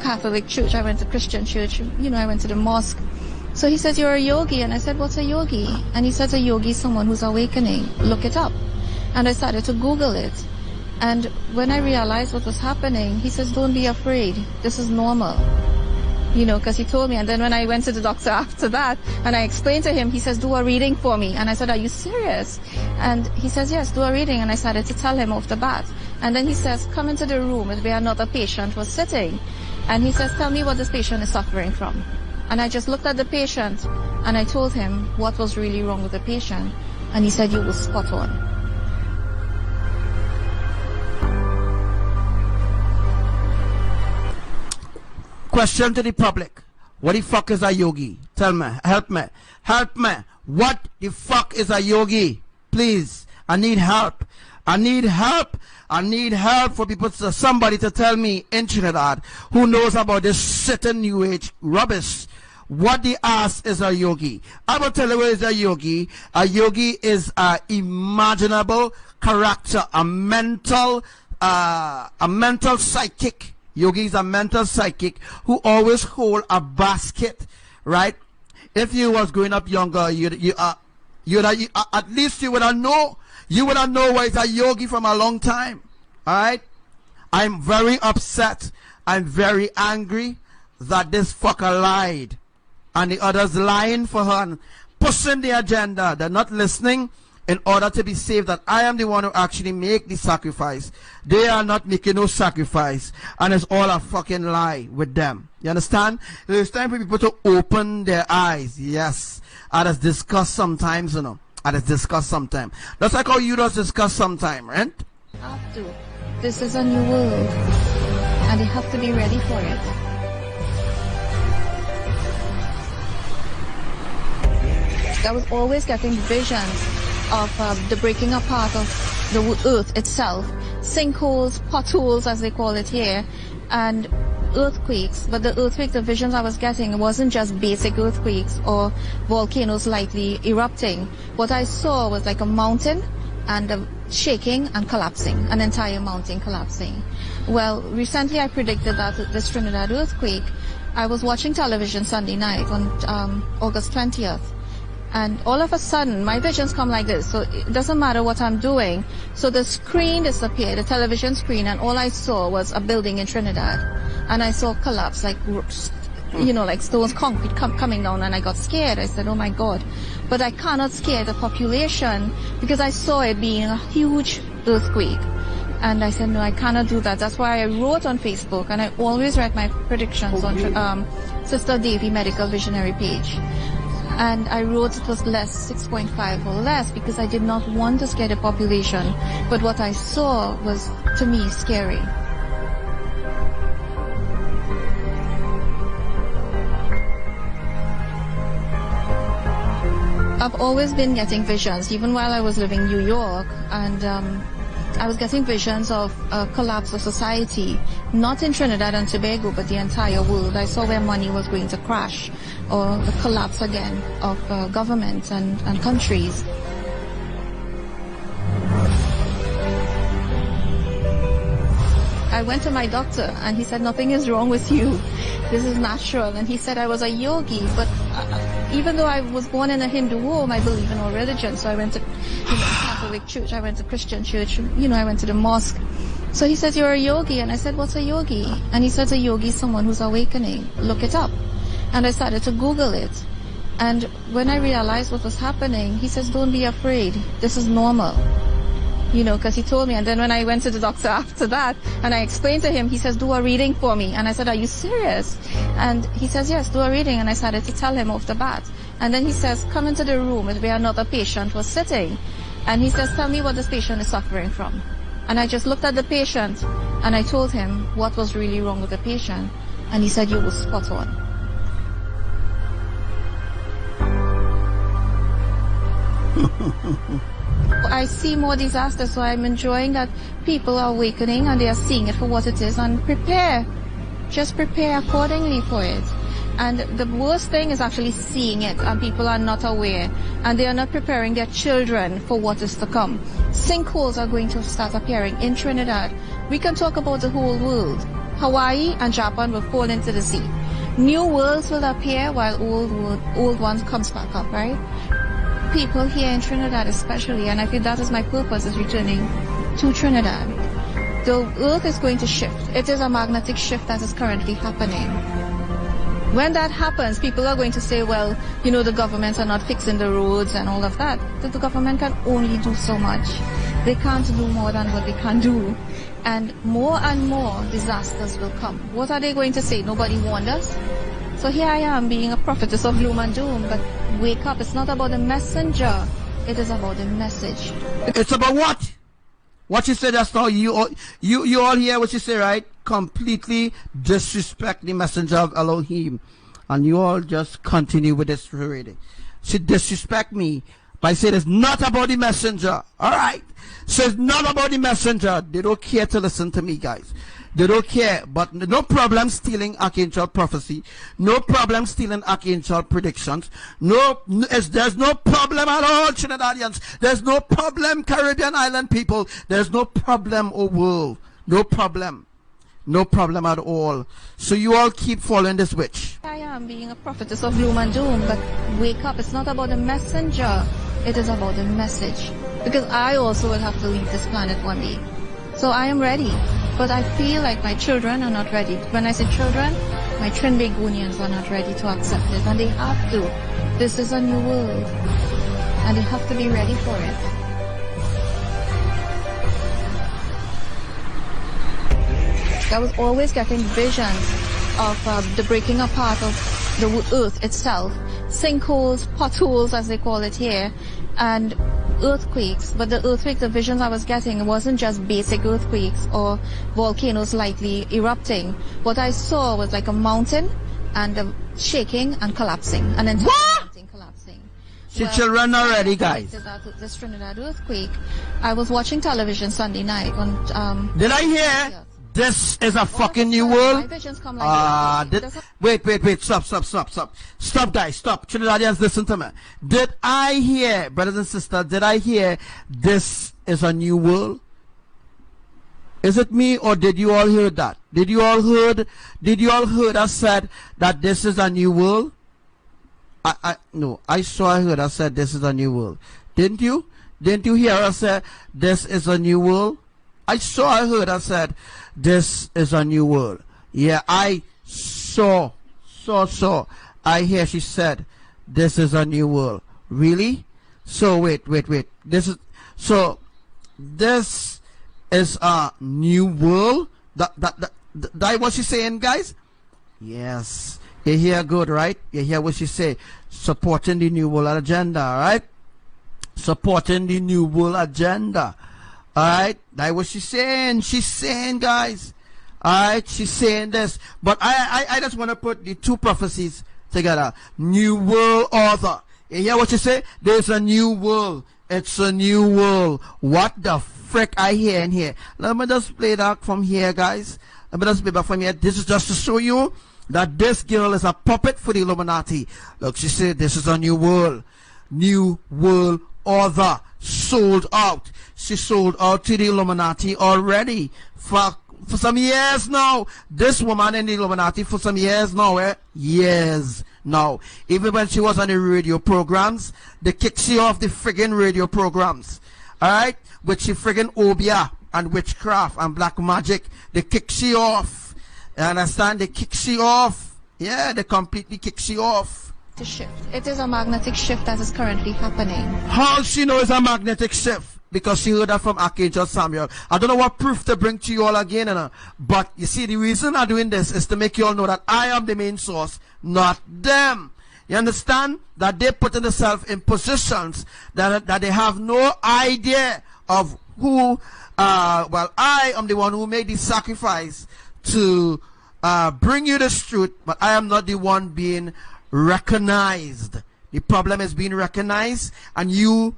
Catholic church, I went to Christian church, I went to the mosque. So he says, you're a yogi. And I said, what's a yogi? And he says, a yogi is someone who's awakening. Look it up. And I started to Google it. And when I realized what was happening, he says, don't be afraid. This is normal. Because he told me. And then when I went to the doctor after that, and I explained to him, he says, do a reading for me. And I said, are you serious? And he says, yes, do a reading. And I started to tell him off the bat. And then he says, come into the room where another patient was sitting. And he says, tell me what this patient is suffering from. And I just looked at the patient, and I told him what was really wrong with the patient. And he said, you were spot on. Question to the public. What the fuck is a yogi? Tell me. Help me. Help me. What the fuck is a yogi? Please. I need help. I need help. I need help for somebody to tell me in Trinidad who knows about this certain new age rubbish. What the ass is a yogi? I will tell you what is a yogi. A yogi is a imaginable character, a mental psychic. Yogi is a mental psychic who always hold a basket, right? If you was growing up younger, at least you would have know what is a yogi from a long time. All right? I'm very upset. I'm very angry that this fucker lied. And the others lying for her and pushing the agenda. They're not listening in order to be saved, that I am the one who actually make the sacrifice. They are not making no sacrifice. And it's all a fucking lie with them. You understand? It's time for people to open their eyes. Yes. And it's discussed sometimes, And it's discussed sometimes. That's like how you just discuss sometime, right? Have to. This is a new world. And they have to be ready for it. I was always getting visions of the breaking apart of the earth itself, sinkholes, potholes as they call it here, and earthquakes. But the visions I was getting, it wasn't just basic earthquakes or volcanoes lightly erupting. What I saw was like a mountain and shaking and collapsing, an entire mountain collapsing. Well, recently I predicted that this Trinidad earthquake. I was watching television Sunday night on August 20th, and all of a sudden my visions come like this. So it doesn't matter what I'm doing. So the screen disappeared, the television screen, and all I saw was a building in Trinidad, and I saw collapse, like, you know, like stones, concrete coming down, and I got scared. I said, oh my God. But I cannot scare the population because I saw it being a huge earthquake. And I said, no, I cannot do that. That's why I wrote on Facebook, and I always write my predictions on Sister Davy Medical Visionary page. And I wrote it was less, 6.5 or less, because I did not want to scare the population. But what I saw was, to me, scary. I've always been getting visions, even while I was living in New York, and I was getting visions of a collapse of society, not in Trinidad and Tobago, but the entire world. I saw where money was going to crash, or the collapse again of governments and countries. I went to my doctor, and he said, nothing is wrong with you. This is natural. And he said I was a yogi, but even though I was born in a Hindu home, I believe in all religions. So I went to Catholic church, I went to Christian church, I went to the mosque. So he said, you're a yogi. And I said, what's a yogi? And he said, a yogi is someone who's awakening. Look it up. And I started to Google it. And when I realized what was happening, he says, don't be afraid. This is normal. Because he told me. And then when I went to the doctor after that, and I explained to him, he says, do a reading for me. And I said, are you serious? And he says, yes, do a reading. And I started to tell him off the bat. And then he says, come into the room where another patient was sitting. And he says, tell me what this patient is suffering from. And I just looked at the patient, and I told him what was really wrong with the patient. And he said, you were spot on. I see more disasters, so I'm enjoying that people are awakening and they are seeing it for what it is, and prepare. Just prepare accordingly for it. And the worst thing is actually seeing it, and people are not aware, and they are not preparing their children for what is to come. Sinkholes are going to start appearing in Trinidad. We can talk about the whole world. Hawaii and Japan will fall into the sea. New worlds will appear while old ones comes back up, right? People here in Trinidad especially, and I feel that is my purpose, is returning to Trinidad. The earth is going to shift. It is a magnetic shift that is currently happening. When that happens, people are going to say, well, the governments are not fixing the roads and all of that. But the government can only do so much. They can't do more than what they can do. And more disasters will come. What are they going to say? Nobody warned us? So here I am being a prophetess of gloom and doom, but wake up. It's not about the messenger. It is about the message. It's about what? What you said just now, you all hear what you say, right? Completely disrespect the messenger of Elohim. And you all just continue with this reading. She disrespect me by saying it's not about the messenger. Alright? So it's not about the messenger. They don't care to listen to me, guys. They don't care. But no problem stealing Archangel prophecy. No problem stealing Archangel predictions. There's no problem at all, Trinidadians. There's no problem, Caribbean island people. There's no problem, oh world. No problem. No problem at all. So you all keep following this witch. I am being a prophetess of gloom and doom, but wake up. It's not about the messenger. It is about the message. Because I also will have to leave this planet one day. So I am ready. But I feel like my children are not ready. When I say children, my Trinbagonians are not ready to accept it. And they have to. This is a new world. And they have to be ready for it. I was always getting visions of the breaking apart of the earth itself. Sinkholes, potholes as they call it here, and earthquakes. But the earthquakes, the visions I was getting, wasn't just basic earthquakes or volcanoes lightly erupting. What I saw was like a mountain and shaking and collapsing. An entire mountain collapsing. The children are ready, guys. This Trinidad earthquake. I was watching television Sunday night on Did I hear? this is a fucking new My world. visions come like this. Wait, stop, guys, stop. Trinidadians, listen to me. Did I hear, brothers and sisters, did I hear this is a new world? Is it me, or did you all hear that? Did you all heard us said that this is a new world? No, I heard us said this is a new world. Didn't you? Didn't you hear us say this is a new world? I heard us said this is a new world. Yeah, I saw. I hear she said this is a new world. Really? So wait. This is a new world. That what she's saying, guys? Yes. You hear good, right? You hear what she say? Supporting the new world agenda, right? Supporting the new world agenda. Alright? That's what she's saying. She's saying, guys. Alright? She's saying this. But I just want to put the two prophecies together. New world order. You hear what she say? There's a new world. It's a new world. What the frick I hear in here? Let me just play that from here, guys. Let me just play that from here. This is just to show you that this girl is a puppet for the Illuminati. Look, she said this is a new world. New world order. Sold out. She sold out to the Illuminati already for some years now. This woman in the Illuminati for some years now, years now. Even when she was on the radio programs, they kicked she off the friggin' radio programs. Alright? With she friggin' obia and witchcraft and black magic. They kicked she off. You understand? They kicked she off. Yeah, they completely kicked she off. To shift. It is a magnetic shift that is currently happening. How she knows it's a magnetic shift? Because she heard that from Archangel Samuel. I don't know what proof to bring to you all again, but you see, the reason I'm doing this is to make you all know that I am the main source, not them. You understand? That they put themselves in positions that they have no idea of who, well, I am the one who made the sacrifice to bring you this truth, but I am not the one being recognized. The problem is being recognized, and you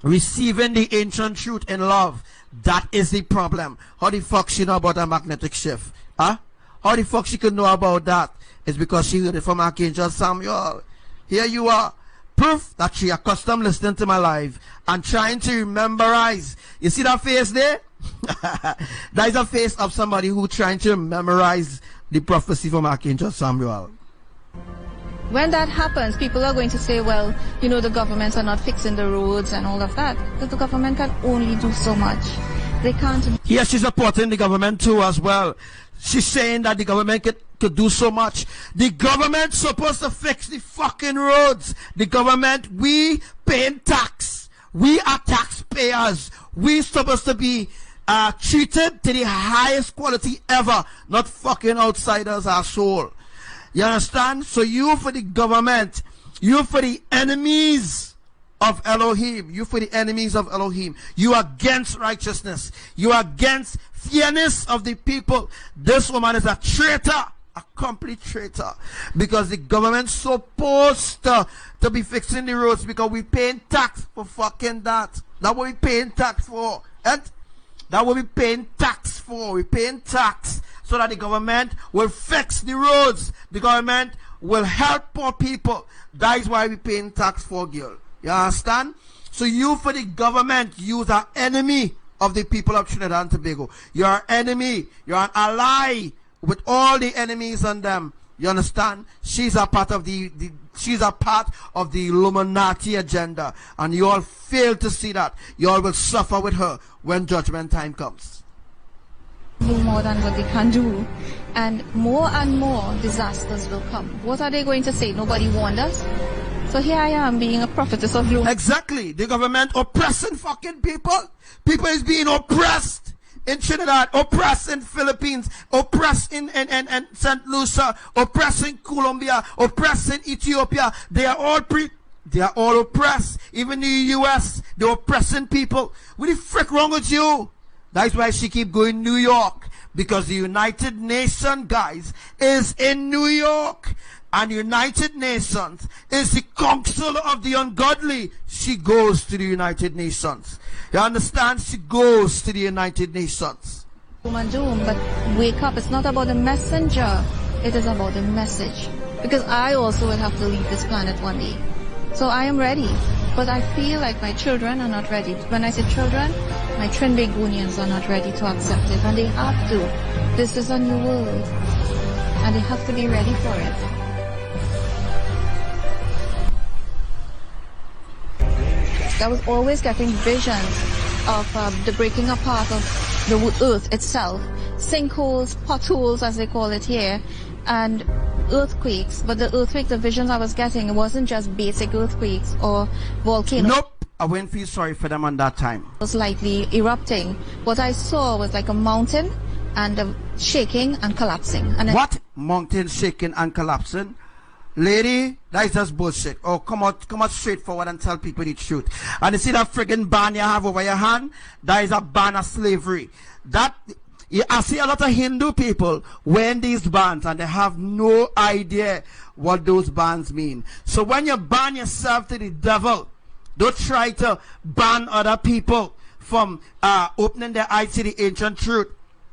receiving the ancient truth in love. That is the problem. How the fuck she know about a magnetic shift? Huh? How the fuck she could know about that? It's because she heard it from Archangel Samuel. Here you are. Proof that she accustomed listening to my live and trying to memorize. You see that face there? That is a face of somebody who trying to memorize the prophecy from Archangel Samuel. When that happens, people are going to say, well, you know, the governments are not fixing the roads and all of that. But the government can only do so much. They can't. Yes, she's supporting the government too as well. She's saying that the government could do so much. The government's supposed to fix the fucking roads. The government, we paying tax. We are taxpayers. We supposed to be treated to the highest quality ever. Not fucking outsiders, our soul. You understand? So you for the government, you for the enemies of Elohim, you for the enemies of Elohim, you against righteousness, you against fairness of the people. This woman is a traitor, a complete traitor, because the government's supposed to be fixing the roads because we paying tax for fucking that. That's what we paying tax for. And that's what we paying tax for. We paying tax so that the government will fix the roads. The government will help poor people. That is why we paying tax for, girl. You understand? So you for the government, you are enemy of the people of Trinidad and Tobago. You are enemy. You are an ally with all the enemies on them. You understand? She's a part of the Illuminati agenda, and you all fail to see that. You all will suffer with her when judgment time comes. Do more than what they can do, and more disasters will come. What are they going to say? Nobody warned us. So here I am being a prophetess of gloom. Exactly. The government oppressing fucking people. People is being oppressed in Trinidad, oppressed in Philippines, oppressed in St. Lucia, oppressed in Colombia, oppressed in Ethiopia. They are all oppressed. Even the US, they're oppressing people. What the frick wrong with you? That's why she keep going New York, because the United Nations, guys, is in New York. And the United Nations is the council of the ungodly. She goes to the United Nations. You understand? She goes to the United Nations. doom and doom, but wake up. It's not about the messenger. It is about the message. Because I also will have to leave this planet one day. So I am ready. But I feel like my children are not ready. When I say children, my twin Begonians are not ready to accept it. And they have to. This is a new world. And they have to be ready for it. I was always getting visions of the breaking apart of the earth itself. Sinkholes, potholes as they call it here, and earthquakes. But the earthquake, the visions I was getting, it wasn't just basic earthquakes or volcanoes. Nope, I wouldn't feel sorry for them on that time. It was lightly erupting. What I saw was like a mountain and shaking and collapsing. And what? Mountain shaking and collapsing? Lady, that is just bullshit. Oh, come out straight forward and tell people the truth. And you see that friggin' ban you have over your hand? That is a ban of slavery. I see a lot of Hindu people wearing these bands and they have no idea what those bands mean. So when you ban yourself to the devil, don't try to ban other people from opening their eyes to the ancient truth.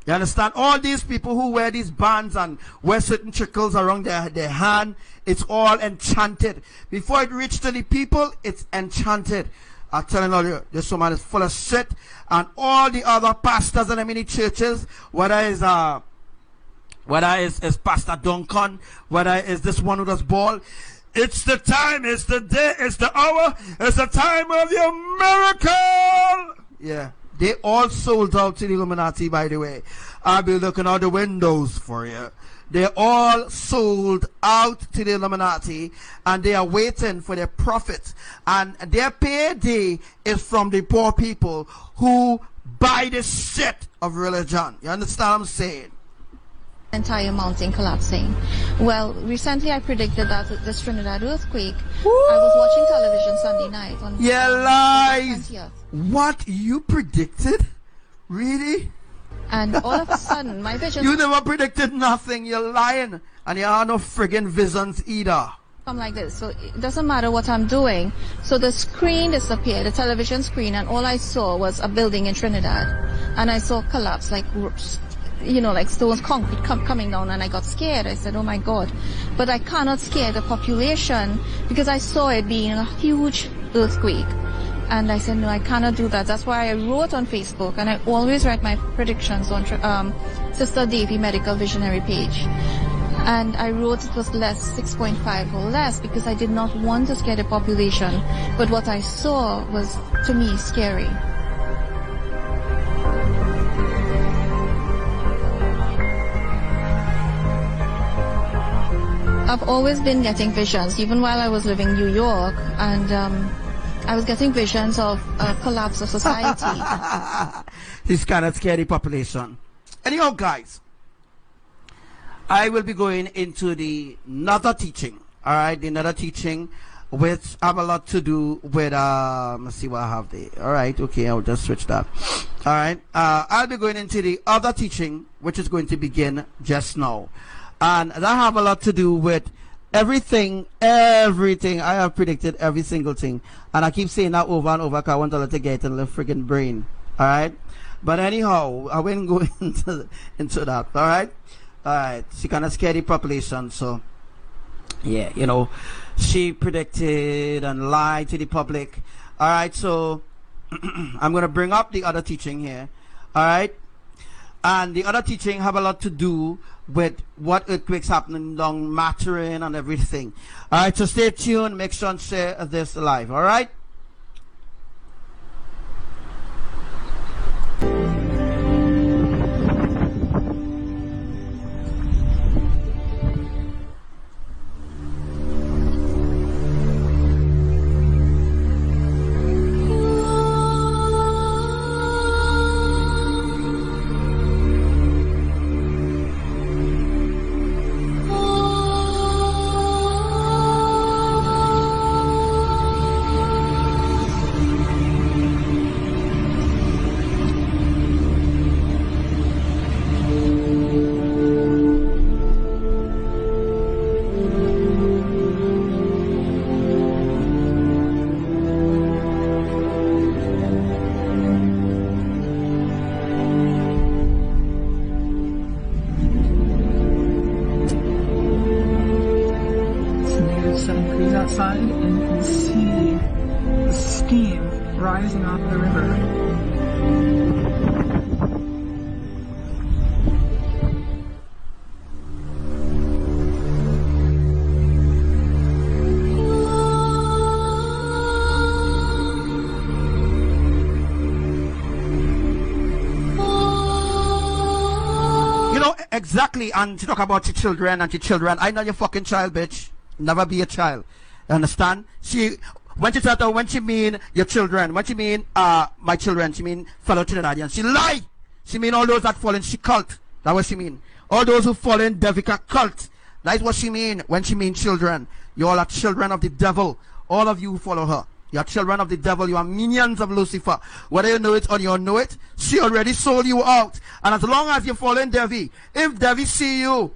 You understand? All these people who wear these bands and wear certain trickles around their hand, it's all enchanted. Before it reaches to the people, it's enchanted. I'm telling all you, this woman is full of shit. And all the other pastors in the many churches, whether it's Pastor Duncan, whether it's this one who does ball, it's the time, it's the day, it's the hour, it's the time of your miracle. Yeah. They all sold out to the Illuminati, by the way. I'll be looking out the windows for you. They all sold out to the Illuminati, and they are waiting for their profit. And their payday is from the poor people who buy the shit of religion. You understand what I'm saying? Entire mountain collapsing. Well, recently I predicted that this Trinidad earthquake. Woo! I was watching television Sunday night on lies. 20th. What you predicted? Really? And all of a sudden, my vision. You never predicted nothing. You're lying, and you are no friggin' visions either. I'm like this, so it doesn't matter what I'm doing. So the screen disappeared, the television screen, and all I saw was a building in Trinidad, and I saw collapse, like, you know, like stones, concrete coming down, and I got scared. I said, oh my God. But I cannot scare the population because I saw it being a huge earthquake. And I said, no, I cannot do that. That's why I wrote on Facebook, and I always write my predictions on Sister Davy Medical Visionary page. And I wrote it was less, 6.5 or less, because I did not want to scare the population. But what I saw was, to me, scary. I've always been getting visions, even while I was living in New York, and I was getting visions of a collapse of society. This kind of scary population. Anyhow, guys, I will be going into the another teaching. All right, the another teaching, which have a lot to do with let's see what I have there. All right, okay, I'll just switch that. All right, I'll be going into the other teaching, which is going to begin just now. And that have a lot to do with everything. I have predicted every single thing. And I keep saying that over and over because I want to get it in the freaking brain. Alright? But anyhow, I won't go into that. Alright? Alright. She kind of scared the population. So, yeah, you know, she predicted and lied to the public. Alright, so I'm going to bring up the other teaching here. Alright? And the other teaching have a lot to do with what earthquakes happening along Maturin and everything. Alright, so stay tuned. Make sure and share this live. Alright? rising off the river. Exactly, and to talk about your children and your children. I know your fucking child, bitch. Never be a child. You understand? When she mean your children, when she mean my children, she mean fellow Trinidadians. She lie. She mean all those that fall in she cult. That's what she mean. All those who fall in Devika cult. That's what she mean when she mean children. You all are children of the devil. All of you who follow her. You are children of the devil. You are minions of Lucifer. Whether you know it or you don't know it, she already sold you out. And as long as you fall in Devi, if Devi see you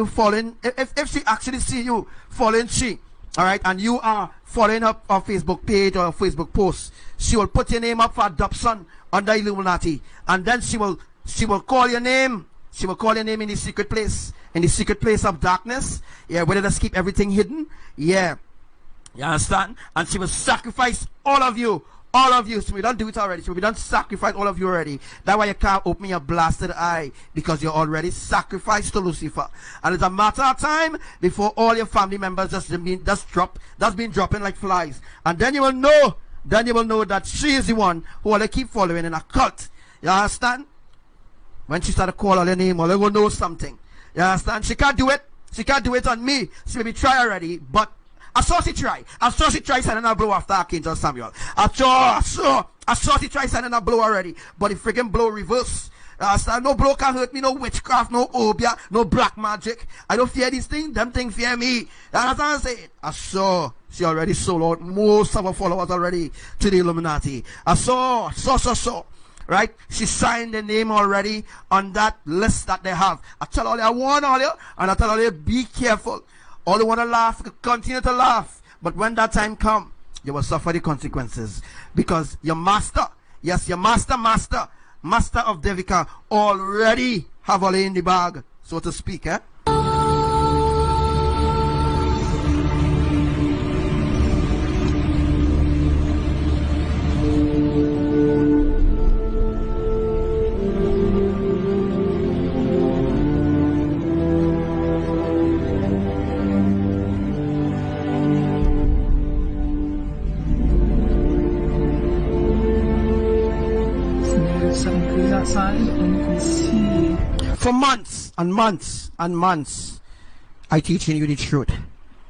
falling, if she actually see you falling, alright, and you are following her on Facebook page or Facebook post, she will put your name up for adoption under Illuminati. And then she will call your name. She will call your name in the secret place of darkness. Yeah, where they just keep everything hidden. Yeah. You understand? And she will sacrifice all of you. All of you. So we don't do it already. So we don't sacrifice all of you already. That's why you can't open your blasted eye. Because you're already sacrificed to Lucifer. And it's a matter of time before all your family members that's been dropping like flies. And then you will know. Then you will know that she is the one who will keep following in a cult. You understand? When she started calling all your name, all you will know something. You understand? She can't do it. She can't do it on me. She maybe try already, but I saw she try. I saw she try sending a blow after Archangel Samuel. I saw she try sending a blow already. But the freaking blow reverse. No blow can hurt me, no witchcraft, no obia, no black magic. I don't fear these things, them things fear me. That's what I'm saying. I saw she already sold out most of her followers already to the Illuminati. I saw. Right? She signed the name already on that list that they have. I tell all you, I warn all you, and I tell all you, be careful. All who want to laugh, continue to laugh. But when that time comes, you will suffer the consequences. Because your master, yes, your master of Devika already have all in the bag, so to speak, eh? And you can see for months and months and months I teaching you the truth.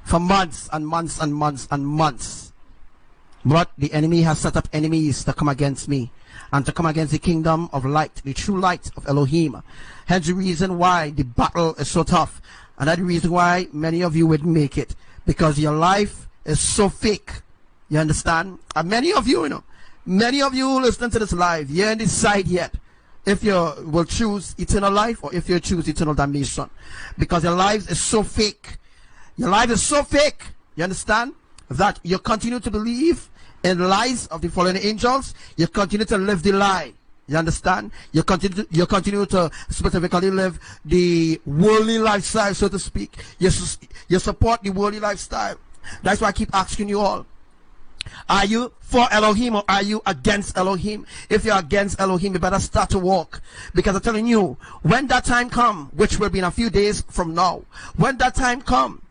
For months and months and months and months. But the enemy has set up enemies to come against me and to come against the kingdom of light, the true light of Elohim. Hence the reason why the battle is so tough. And that's the reason why many of you would make it. Because your life is so fake. You understand? And many of you, many of you listening to this live, you ain't decide yet if you will choose eternal life or if you choose eternal damnation. Because your life is so fake. Your life is so fake. You understand? That you continue to believe in lies of the fallen angels. You continue to live the lie. You understand? You continue to specifically live the worldly lifestyle, so to speak. You support the worldly lifestyle. That's why I keep asking you all. Are you for Elohim or are you against Elohim? If you're against Elohim, you better start to walk. Because I'm telling you, when that time comes, which will be in a few days from now, when that time comes,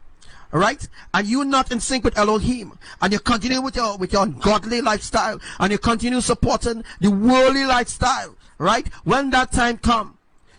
right, and you're not in sync with Elohim, and you continue with your ungodly lifestyle, and you continue supporting the worldly lifestyle, right, when that time comes,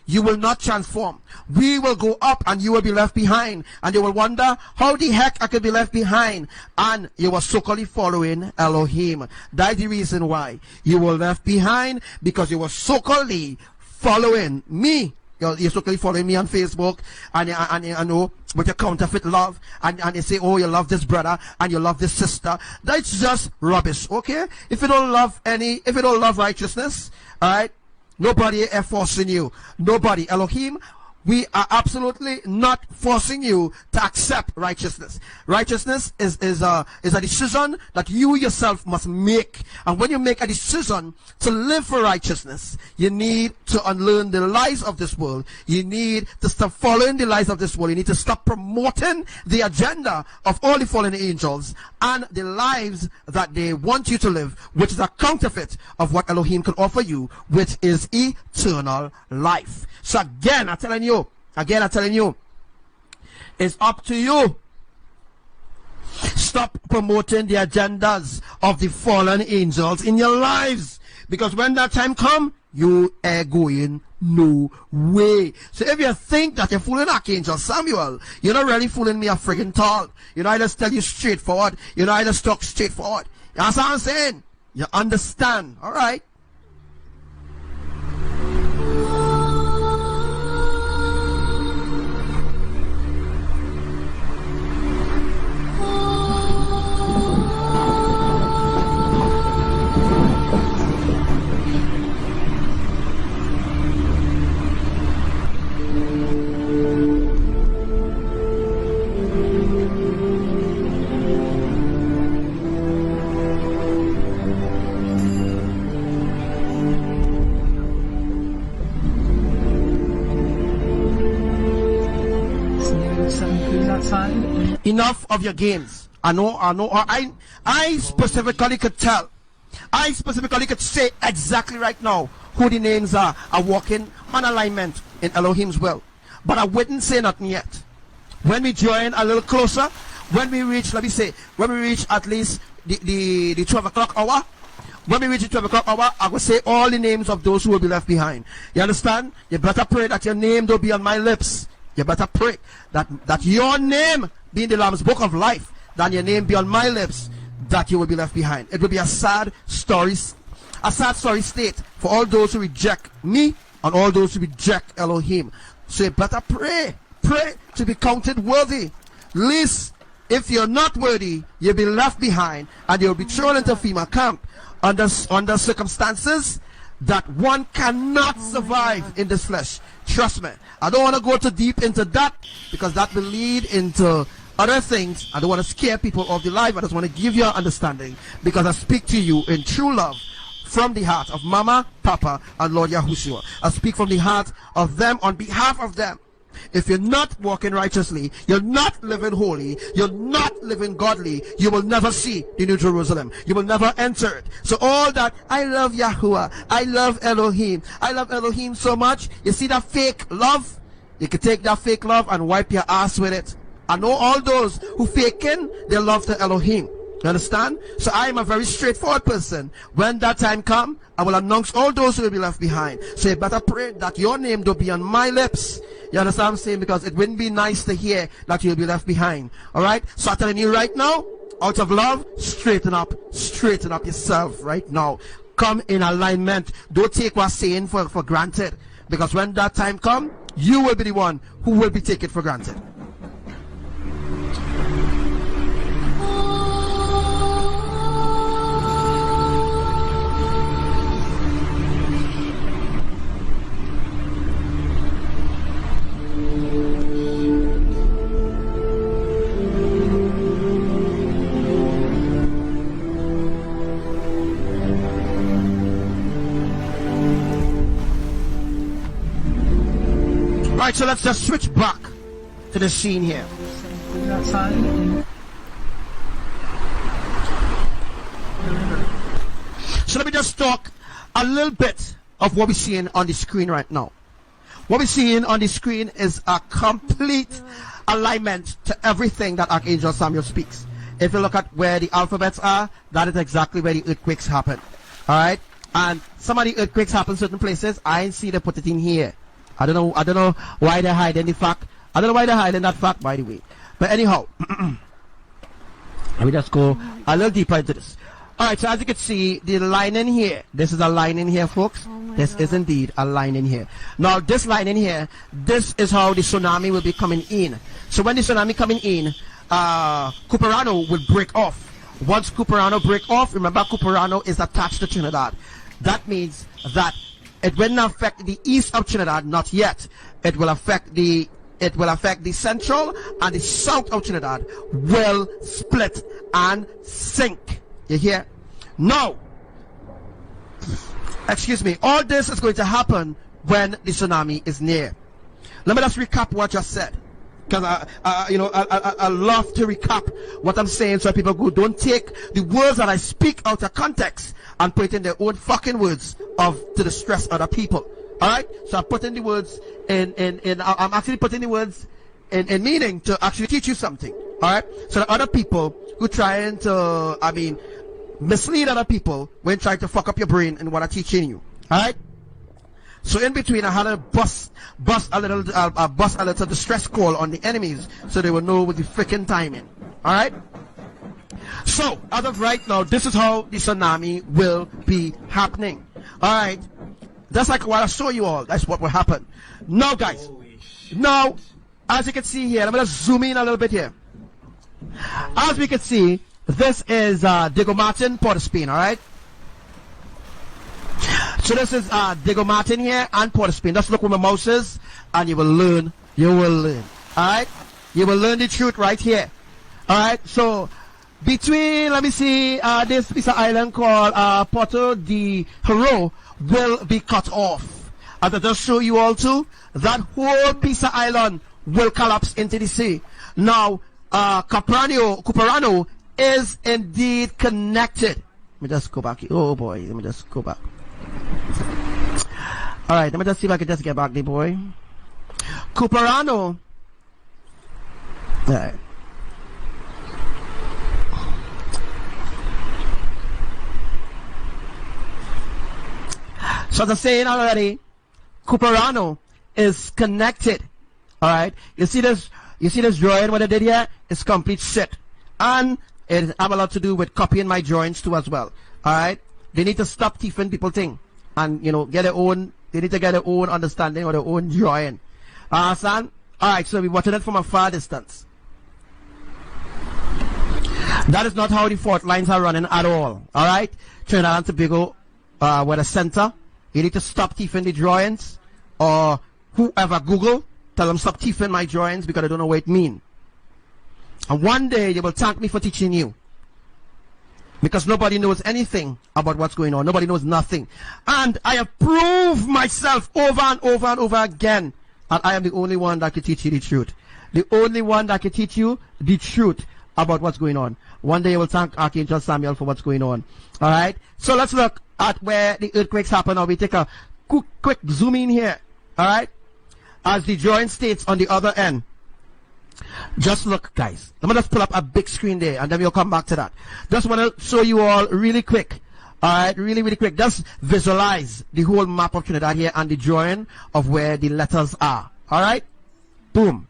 you will not transform. We will go up and you will be left behind. And you will wonder, how the heck I could be left behind? And you were so-called following Elohim. That's the reason why you were left behind, because you were so-called following me. You're so-called following me on Facebook, and you know, with your counterfeit love, and you say, oh, you love this brother and you love this sister. That's just rubbish, okay? If you don't love righteousness, alright, nobody is forcing you. Nobody. Elohim we are absolutely not forcing you to accept righteousness. Righteousness is a decision that you yourself must make. And when you make a decision to live for righteousness, you need to unlearn the lies of this world. You need to stop following the lies of this world. You need to stop promoting the agenda of all the fallen angels and the lives that they want you to live, which is a counterfeit of what Elohim can offer you, which is eternal life. So again, I'm telling you, it's up to you. Stop promoting the agendas of the fallen angels in your lives, because when that time comes, you are going no way. So if you think that you're fooling Archangel Samuel, you're not really fooling me a friggin' tall. You know, I just tell you straightforward. You know, I just talk straightforward. You know what I'm saying? You understand? All right. Enough of your games. I specifically could tell. I specifically could say exactly right now who the names are walking on alignment in Elohim's will. But I wouldn't say nothing yet. When we join a little closer, when we reach, let me say, when we reach at least the 12 o'clock hour, when we reach the 12 o'clock hour, I will say all the names of those who will be left behind. You understand? You better pray that your name don't be on my lips. You better pray that your name be in the Lamb's book of life, that your name be on my lips, that you will be left behind. It will be a sad story state for all those who reject me and all those who reject Elohim. So you better pray to be counted worthy. Least if you're not worthy, you'll be left behind and you'll be thrown into FEMA camp under circumstances that one cannot survive in this flesh. Trust me, I don't want to go too deep into that, because that will lead into other things. I don't want to scare people off the life. I just want to give you an understanding, because I speak to you in true love from the heart of Mama, Papa, and Lord Yahushua. I speak from the heart of them on behalf of them. If you're not walking righteously, you're not living holy, you're not living godly, you will never see the New Jerusalem. You will never enter it. So all that, I love Yahuwah, I love Elohim, I love Elohim so much. You see that fake love? You can take that fake love and wipe your ass with it. I know all those who faking their love to Elohim. You understand? So I am a very straightforward person. When that time comes, I will announce all those who will be left behind. So you better pray that your name don't be on my lips. You understand what I'm saying? Because it wouldn't be nice to hear that you'll be left behind. Alright? So I'm telling you right now, out of love, straighten up yourself right now. Come in alignment. Don't take what's saying for granted. Because when that time comes, you will be the one who will be taken for granted. Alright, so let's just switch back to the scene here. So let me just talk a little bit of what we're seeing on the screen right now. What we're seeing on the screen is a complete alignment to everything that Archangel Samuel speaks. If you look at where the alphabets are, that is exactly where the earthquakes happen. Alright? And some of the earthquakes happen in certain places. I ain't see they put it in here. I don't know why they're hiding the fact. I don't know why they're hiding that fact, by the way. But anyhow, let me just go a little deeper into this. Alright, so as you can see, the line in here, this is a line in here, folks. This is indeed a line in here. Now, this line in here, this is how the tsunami will be coming in. So when the tsunami coming in, Cuperano will break off. Once Cuperano break off, remember Cuperano is attached to Trinidad. That means that It will not affect the east of Trinidad, not yet. It will affect the central and the south of Trinidad will split and sink. You hear? No. Excuse me. All this is going to happen when the tsunami is near. Let me just recap what I just said, because I love to recap what I'm saying so people who don't take the words that I speak out of context and put it in their own fucking words to distress other people. All right, so I'm putting the words I'm actually putting the words in meaning to actually teach you something. All right, so the other people who trying to mislead other people when trying to fuck up your brain and what I'm teaching you. All right. So in between, I had to bust a little distress call on the enemies, so they will know with the freaking timing. All right. So as of right now, this is how the tsunami will be happening. All right. That's like what I show you all. That's what will happen. Now, guys. Now, as you can see here, let me just zoom in a little bit here. As we can see, this is Diego Martin, Port of Spain. All right. So this is Diego Martin here and Port of Spain. Just look where my mouse is, and you will learn. You will learn. All right. You will learn the truth right here. All right. So between, let me see, this piece of island called Porto de Hero will be cut off. As I just show you all too, that whole piece of island will collapse into the sea. Now, Cuperano is indeed connected. Let me just go back. Oh boy, let me just go back. Alright, let me just see if I can just get back there, boy. Cuperano. Alright. So as I'm saying already, Cuperano is connected. Alright. You see this drawing what I did here? It's complete shit. And it have a lot to do with copying my drawings too as well. Alright. They need to stop thieving people thing. And get their own, they need to get their own understanding or their own drawing. Understand? Alright, so we're watching it from a far distance. That is not how the fault lines are running at all. Alright? Trinidad and Tobago with a center. You need to stop thieving the drawings, or whoever Google, tell them stop thieving my drawings because I don't know what it means. And one day they will thank me for teaching you, because nobody knows anything about what's going on. Nobody knows nothing. And I have proved myself over and over and over again that I am the only one that can teach you the truth. The only one that can teach you the truth about what's going on. One day you will thank Archangel Samuel for what's going on. Alright? So let's look at where the earthquakes happen now. We take a quick zoom in here. Alright? As the drawing states on the other end. Just look, guys. Let me just pull up a big screen there, and then we'll come back to that. Just want to show you all really quick. Alright, really quick. Just visualize the whole map of Trinidad here and the drawing of where the letters are. Alright? Boom.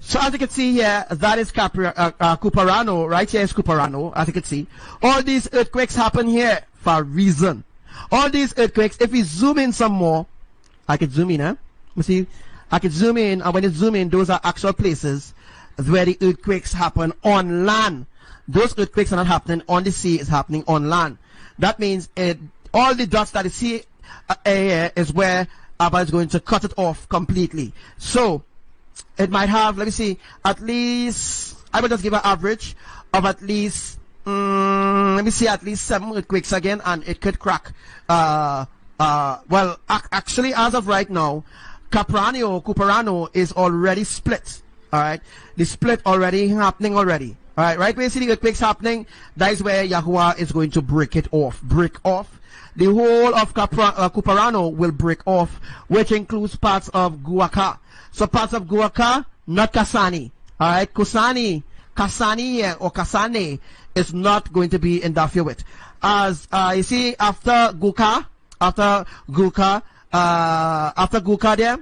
So as you can see here, that is Cuperano. Right here is Cuperano, as you can see. All these earthquakes happen here for a reason. All these earthquakes, if we zoom in some more, I can zoom in, huh? You see? I can zoom in, and when you zoom in, those are actual places where the earthquakes happen on land. Those earthquakes are not happening on the sea, it's happening on land. That means all the dots that you see is where ABBA is going to cut it off completely. So, it might have, let me see, at least, I will just give an average of at least, let me see, at least 7 earthquakes again, and it could crack. Well, actually, as of right now, Cuperano is already split. Alright, the split already happening already. Alright, right where you see the earthquakes happening, that is where Yahuwah is going to break it off. Break off. The whole of Cuperano will break off, which includes parts of Guaca. So parts of Guaca, not Kasani. Alright, Kasani or Kasane is not going to be interfered with. As you see, after Guaca there,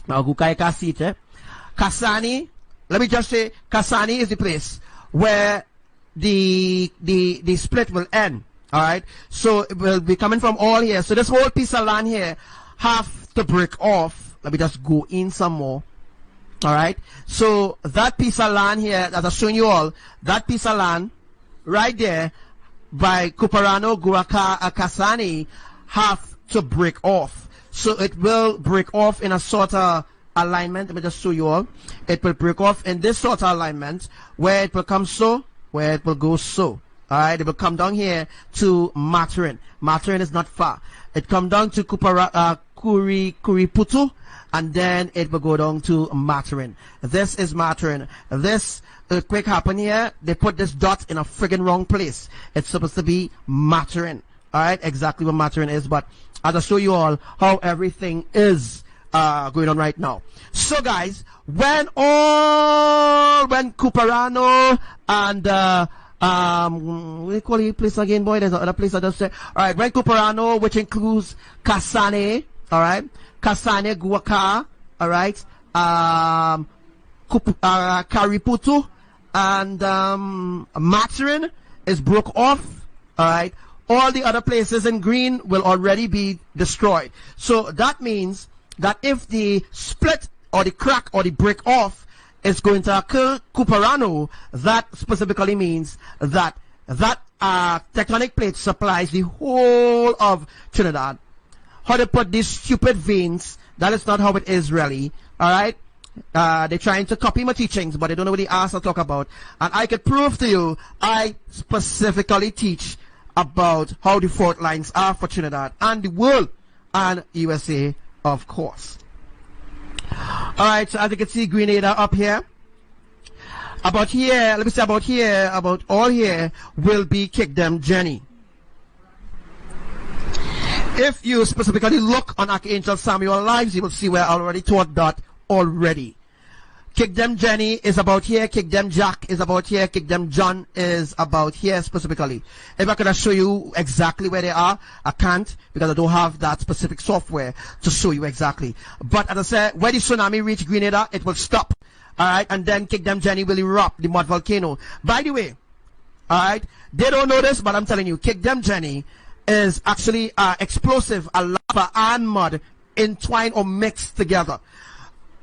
now Guaca you can see it, eh? Kasani, let me just say, Kasani is the place where the split will end. Alright, so it will be coming from all here. So this whole piece of land here have to break off. Let me just go in some more. Alright, so that piece of land here that I'm showing you all, that piece of land right there by Cuperano, Guaca, Kasani have to break off. So it will break off in a sort of alignment. Let me just show you all. It will break off in this sort of alignment where it will come so, where it will go so. Alright, it will come down here to Maturin. Maturin is not far. It come down to Kuriputu, and then it will go down to Maturin. This is Maturin. This earthquake happened here. They put this dot in a friggin' wrong place. It's supposed to be Maturin. Alright, exactly what Maturin is, but I'll show you all how everything is going on right now. So guys, when Cuperano and what do you call the place again, boy? There's another place I just said. Alright, when Cuperano, which includes Kasane, alright, Kasane Guaca, alright, Kariputu and Maturin is broke off, alright. All the other places in green will already be destroyed. So that means that if the split or the crack or the break off is going to occur Cuperano, that specifically means that tectonic plate supplies the whole of Trinidad. How they put these stupid veins, that is not how it is really. Alright? They're trying to copy my teachings, but they don't know what the ass I talk about. And I could prove to you, I specifically teach about how the fault lines are for Trinidad and the world and USA, of course. Alright, so as you can see, Grenada up here. About here, let me say about here, about all here will be Kingdom Jenny. If you specifically look on Archangel Samuel lives, you will see where I already taught that already. Kingdom Jenny is about here, Kingdom Jack is about here, Kingdom John is about here specifically. If I could show you exactly where they are, I can't because I don't have that specific software to show you exactly. But as I said, where the tsunami reached Grenada, it will stop. Alright, and then Kingdom Jenny will erupt, the mud volcano. By the way, alright, they don't know this, but I'm telling you, Kingdom Jenny is actually explosive, a lava and mud entwined or mixed together.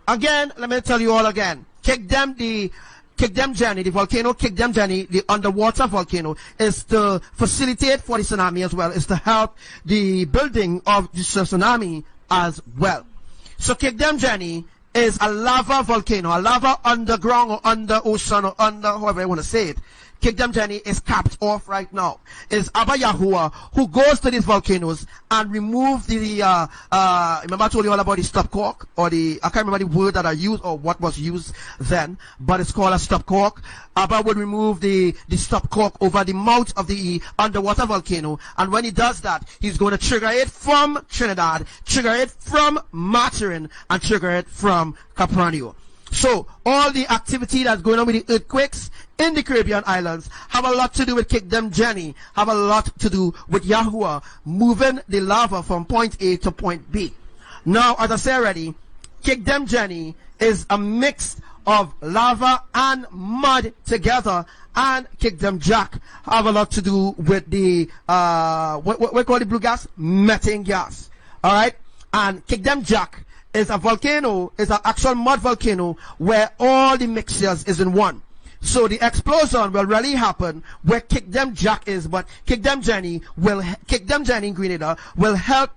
Again, let me tell you all again. Kingdom Jenny, the volcano Kingdom Jenny, the underwater volcano, is to facilitate for the tsunami as well, is to help the building of the tsunami as well. So Kingdom Jenny is a lava volcano, a lava underground or under ocean or under, however I want to say it. Kingdom Jenny is capped off right now. It's ABBA Yahuwah who goes to these volcanoes and remove the remember I told you all about the stop cork, or the, I can't remember the word that I used or what was used then, but it's called a stop cork. ABBA would remove the stop cork over the mouth of the underwater volcano, and when he does that, he's going to trigger it from Trinidad, trigger it from Maturin, and trigger it from Capranio. So all the activity that's going on with the earthquakes in the Caribbean islands have a lot to do with Kingdom Jenny, have a lot to do with Yahuwah moving the lava from point A to point B. Now, as I said already, Kingdom Jenny is a mix of lava and mud together, and Kingdom Jack have a lot to do with the what we call the blue gas, methane gas. All right, and Kingdom Jack is a volcano, is an actual mud volcano where all the mixtures is in one. So the explosion will really happen where Kingdom Jack is, but Kingdom Jenny in Grenada will help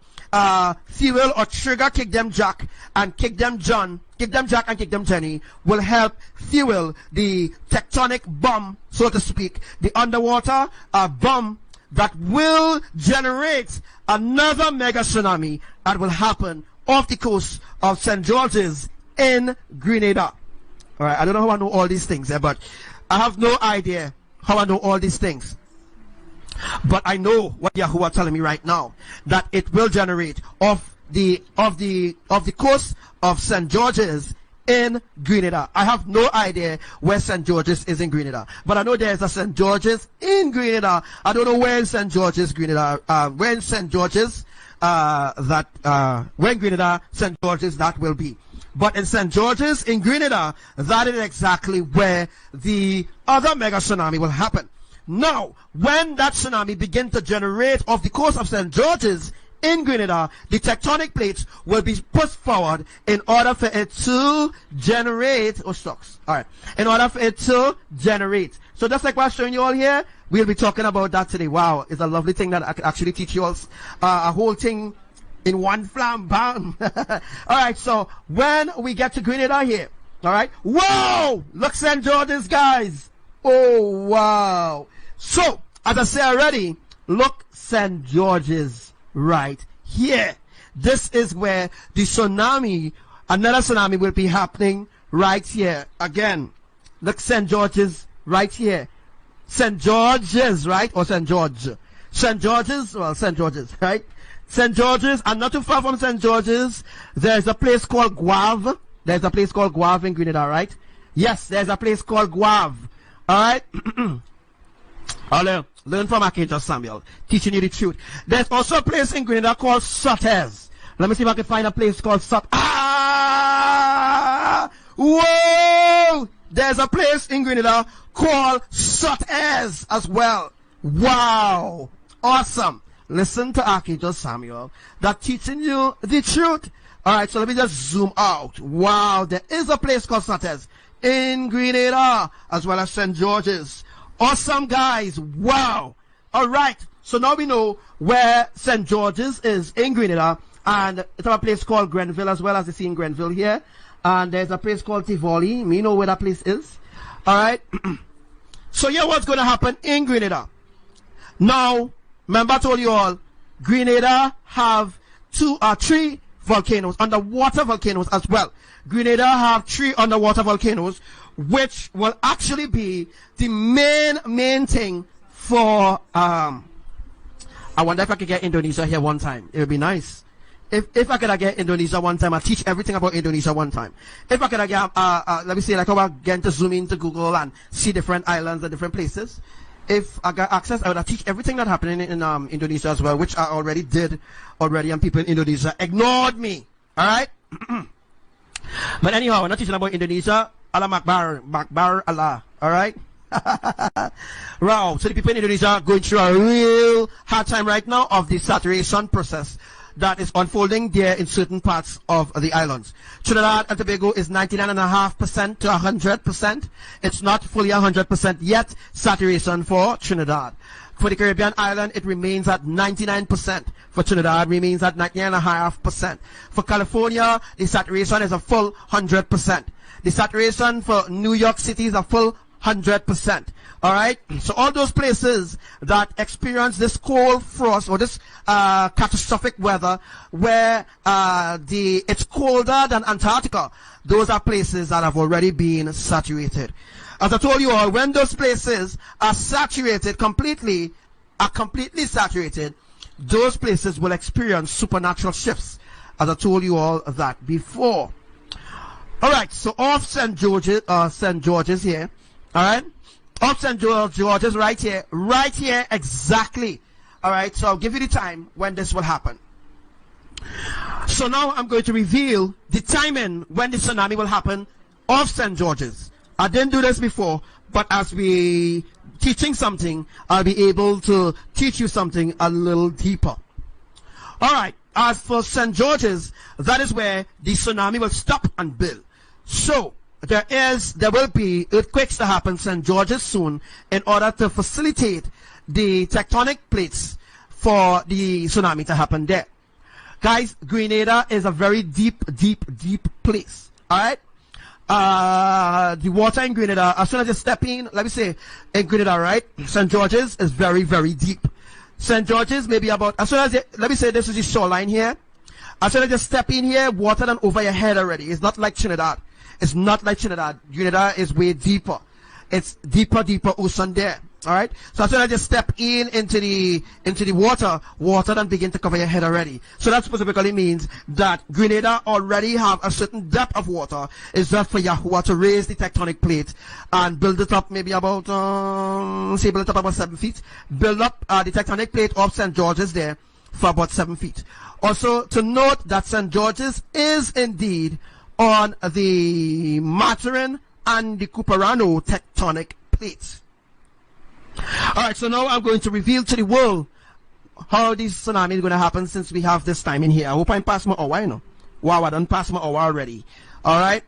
fuel or trigger Kingdom Jack, and Kingdom Jack and Kingdom Jenny will help fuel the tectonic bomb, so to speak, the underwater bomb that will generate another mega tsunami that will happen off the coast of St. George's in Grenada. Alright, I don't know how I know all these things, but I have no idea how I know all these things. But I know what Yahuwah telling me right now, that it will generate off the coast of St. George's in Grenada. I have no idea where St. George's is in Grenada, but I know there's a St. George's in Grenada. I don't know where in St. George's, Grenada, where in St. George's when Grenada, St. George's that will be. But in St. George's in Grenada, that is exactly where the other mega tsunami will happen. Now, when that tsunami begins to generate off the coast of St. George's in Grenada, the tectonic plates will be pushed forward in order for it to generate, in order for it to generate. So just like what I'm showing you all here, we'll be talking about that today. Wow, it's a lovely thing that I can actually teach you all a whole thing in one flam, bam. All right, so when we get to Grenada here, all right, whoa, look St. George's, guys. Oh, wow. So, as I said already, look St. George's right here. This is where the tsunami, another tsunami will be happening right here. Again, look St. George's right here. St. George's, right? Or St. George? St. George's, well, St. George's, right? St. George's, and not too far from St. George's, there's a place called Guave. There's a place called Guave in Grenada, right? Yes, there's a place called Guave. Alright? Learn from Archangel Samuel, teaching you the truth. There's also a place in Grenada called Sotes. Let me see if I can find a place called Sotes. Ah! Whoa! There's a place in Grenada called Sotes as well. Wow! Awesome. Listen to Archangel Samuel, that's teaching you the truth. Alright, so let me just zoom out. Wow, there is a place called Sotes in Grenada, as well as St. George's. Awesome, guys. Wow. Alright, so now we know where St. George's is in Grenada, and it's a place called Grenville as well, as you see in Grenville here. And there's a place called Tivoli. Me know where that place is. Alright. So here what's going to happen in Grenada. Now, remember I told you all, Grenada have three volcanoes, underwater volcanoes as well. Grenada have 3 underwater volcanoes, which will actually be the main thing for, I wonder if I could get Indonesia here one time. It would be nice. If I could get Indonesia one time, I'll teach everything about Indonesia one time. If I could get, let me see, like how I get to zoom into Google and see different islands and different places. If I got access, I would teach everything that happened in Indonesia as well, which I already did and people in Indonesia ignored me. Alright? But anyhow, we're not teaching about Indonesia. Allah Makbar Allah. Alright? Wow. So the people in Indonesia are going through a real hard time right now of the saturation process that is unfolding there in certain parts of the islands. Trinidad and Tobago is 99.5% to 100%. It's not fully 100% yet saturation for Trinidad. For the Caribbean island, it remains at 99%. For Trinidad, remains at 99.5%. For California, the saturation is a full 100%. The saturation for New York City is a full 100%. Alright, so all those places that experience this cold frost or this catastrophic weather where it's colder than Antarctica, those are places that have already been saturated. As I told you all, when those places are saturated completely saturated, those places will experience supernatural shifts, as I told you all that before. Alright, so off St. George's here, alright? Off St. George's right here exactly. Alright, so I'll give you the time when this will happen. So now I'm going to reveal the timing when the tsunami will happen off St. George's. I didn't do this before, but as we teaching something, I'll be able to teach you something a little deeper. Alright, as for St. George's, that is where the tsunami will stop and build. So there will be earthquakes to happen St. George's soon in order to facilitate the tectonic plates for the tsunami to happen there. Guys, Grenada is a very deep place. Alright? The water in Grenada, as soon as you step in, let me say, in Grenada, right? St. George's is very deep. St. George's maybe about, as soon as you, let me say this is the shoreline here. As soon as you step in here, water than over your head already. It's not like Trinidad. It's not like Trinidad. Grenada is way deeper. It's deeper ocean there. Alright? So as soon as you step into the water then begin to cover your head already. So that specifically means that Grenada already have a certain depth of water. It's just for Yahuwah to raise the tectonic plate and build it up maybe about, build it up about 7 feet. Build up the tectonic plate of St. George's there for about 7 feet. Also to note that St. George's is indeed on the Maturin and the Cuperano tectonic plates. Alright, so now I'm going to reveal to the world how this tsunami is going to happen since we have this time in here. I hope I'm past my hour, you know. Wow, I done past my hour already. Alright.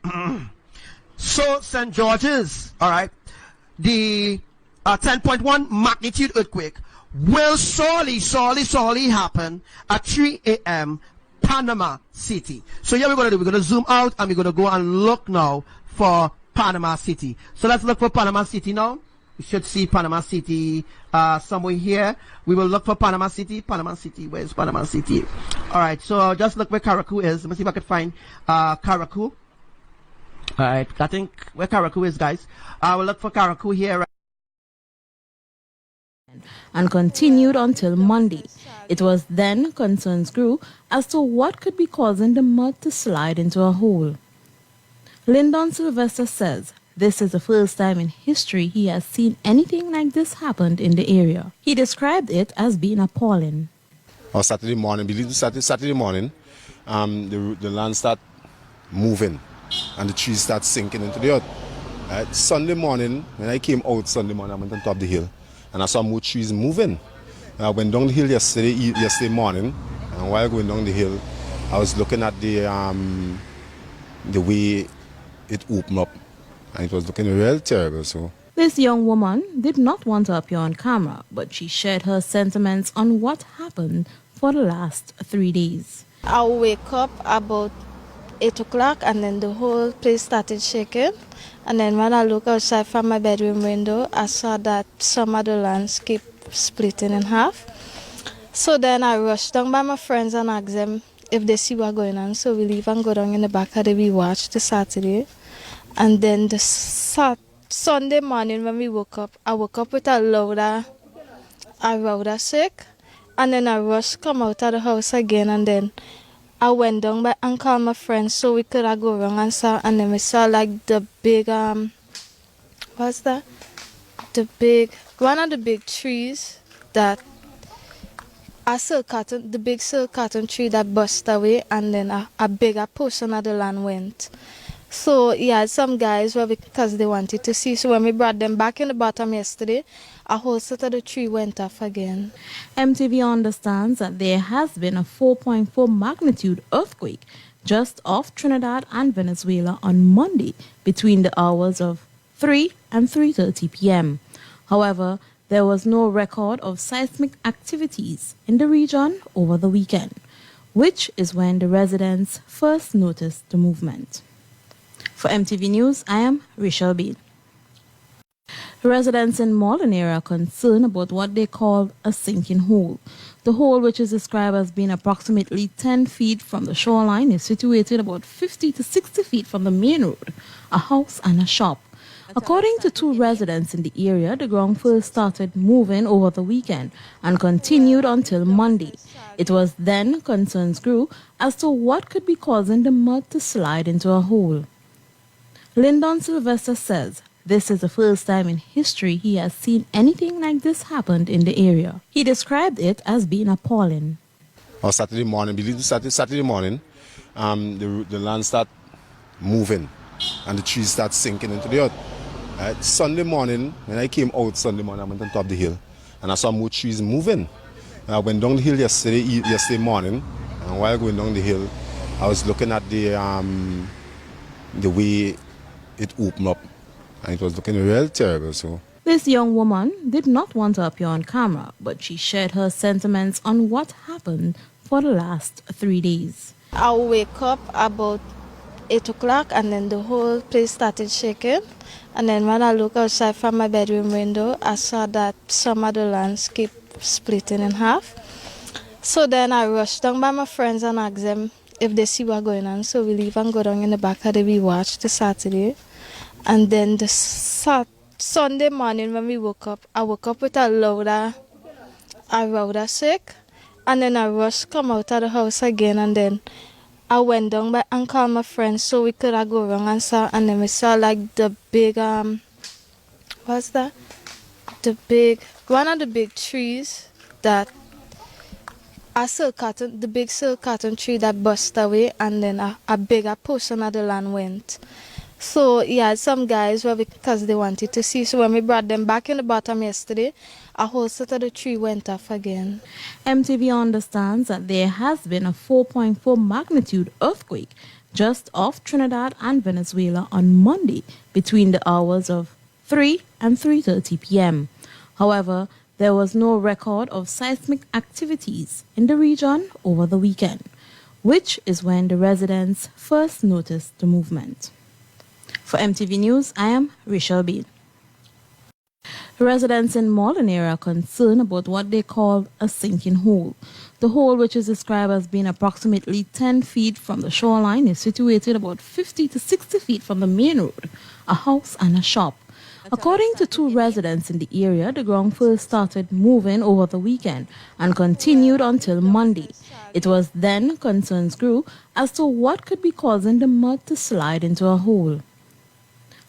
So, St. George's, alright, the 10.1 magnitude earthquake will surely happen at 3 a.m. Panama City. So here we're going to do, we're going to zoom out and we're going to go and look now for Panama City. So let's look for Panama City now. You should see Panama City somewhere here. We will look for Panama City. Panama City, where's Panama City? Alright, so just look where Caracou is. Let me see if I can find Caracou. Alright, I think where Caracou is, guys. We'll look for Caracou here. And continued until Monday. It was then concerns grew as to what could be causing the mud to slide into a hole. Lyndon Sylvester says this is the first time in history he has seen anything like this happen in the area. He described it as being appalling. On Saturday morning, believe Saturday morning, the land start moving and the trees start sinking into the earth. Sunday morning, when I came out Sunday morning, I went on top of the hill and I saw more trees moving. I went down the hill yesterday morning, and while going down the hill, I was looking at the way it opened up, and it was looking real terrible. So this young woman did not want to appear on camera, but she shared her sentiments on what happened for the last 3 days. I wake up about 8 o'clock and then the whole place started shaking. And then when I look outside from my bedroom window, I saw that some of the landscape splitting in half. So then I rushed down by my friends and asked them if they see what's going on. So we leave and go down in the back of the we watch the Saturday. And then the Sunday morning when we woke up, I woke up with a louder sick. And then I rushed come out of the house again, and then I went down by and called my friends so we could go around and saw, and then we saw like the big what's that? One of the big trees that the big silk cotton tree that bust away, and then a bigger portion of the land went. So yeah, some guys were because they wanted to see. So when we brought them back in the bottom yesterday, a whole set of the tree went off again. MTV understands that there has been a 4.4 magnitude earthquake just off Trinidad and Venezuela on Monday between the hours of 3 and 3:30 p.m. However, there was no record of seismic activities in the region over the weekend, which is when the residents first noticed the movement. For MTV News, I am Rachel Bean. Residents in Malden area are concerned about what they call a sinking hole. The hole, which is described as being approximately 10 feet from the shoreline, is situated about 50 to 60 feet from the main road, a house and a shop. According to two residents in the area, the ground first started moving over the weekend and continued until Monday. It was then concerns grew as to what could be causing the mud to slide into a hole. Lyndon Sylvester says this is the first time in history he has seen anything like this happen in the area. He described it as being appalling. On Saturday morning, believe Saturday morning, the land start moving and the trees start sinking into the earth. Sunday morning, when I came out Sunday morning, I went on top of the hill and I saw more trees moving. I went down the hill yesterday morning, and while going down the hill, I was looking at the way it opened up, and it was looking real terrible. So this young woman did not want to appear on camera, but she shared her sentiments on what happened for the last 3 days. I wake up about 8 o'clock and then the whole place started shaking. And then when I look outside from my bedroom window, I saw that some of the landscape splitting in half. So then I rushed down by my friends and asked them if they see what's going on. So we leave and go down in the back of the we watch the Saturday. And then the Sunday morning when we woke up, I woke up with a louder sick. And then I rushed come out of the house again, and then I went down by and called my friends so we could go around and saw, and then we saw like the big what's that? One of the big trees that the big silk cotton tree that bust away, and then a bigger portion of the land went. So yeah, some guys were because they wanted to see. So when we brought them back in the bottom yesterday, a whole set of the tree went off again. MTV understands that there has been a 4.4 magnitude earthquake just off Trinidad and Venezuela on Monday between the hours of 3 and 3:30 p.m. However, there was no record of seismic activities in the region over the weekend, which is when the residents first noticed the movement. For MTV News, I am Rachel Bean. Residents in Malden area are concerned about what they call a sinking hole. The hole, which is described as being approximately 10 feet from the shoreline, is situated about 50 to 60 feet from the main road, a house and a shop. According to two residents in the area, the ground first started moving over the weekend and continued until Monday. It was then concerns grew as to what could be causing the mud to slide into a hole.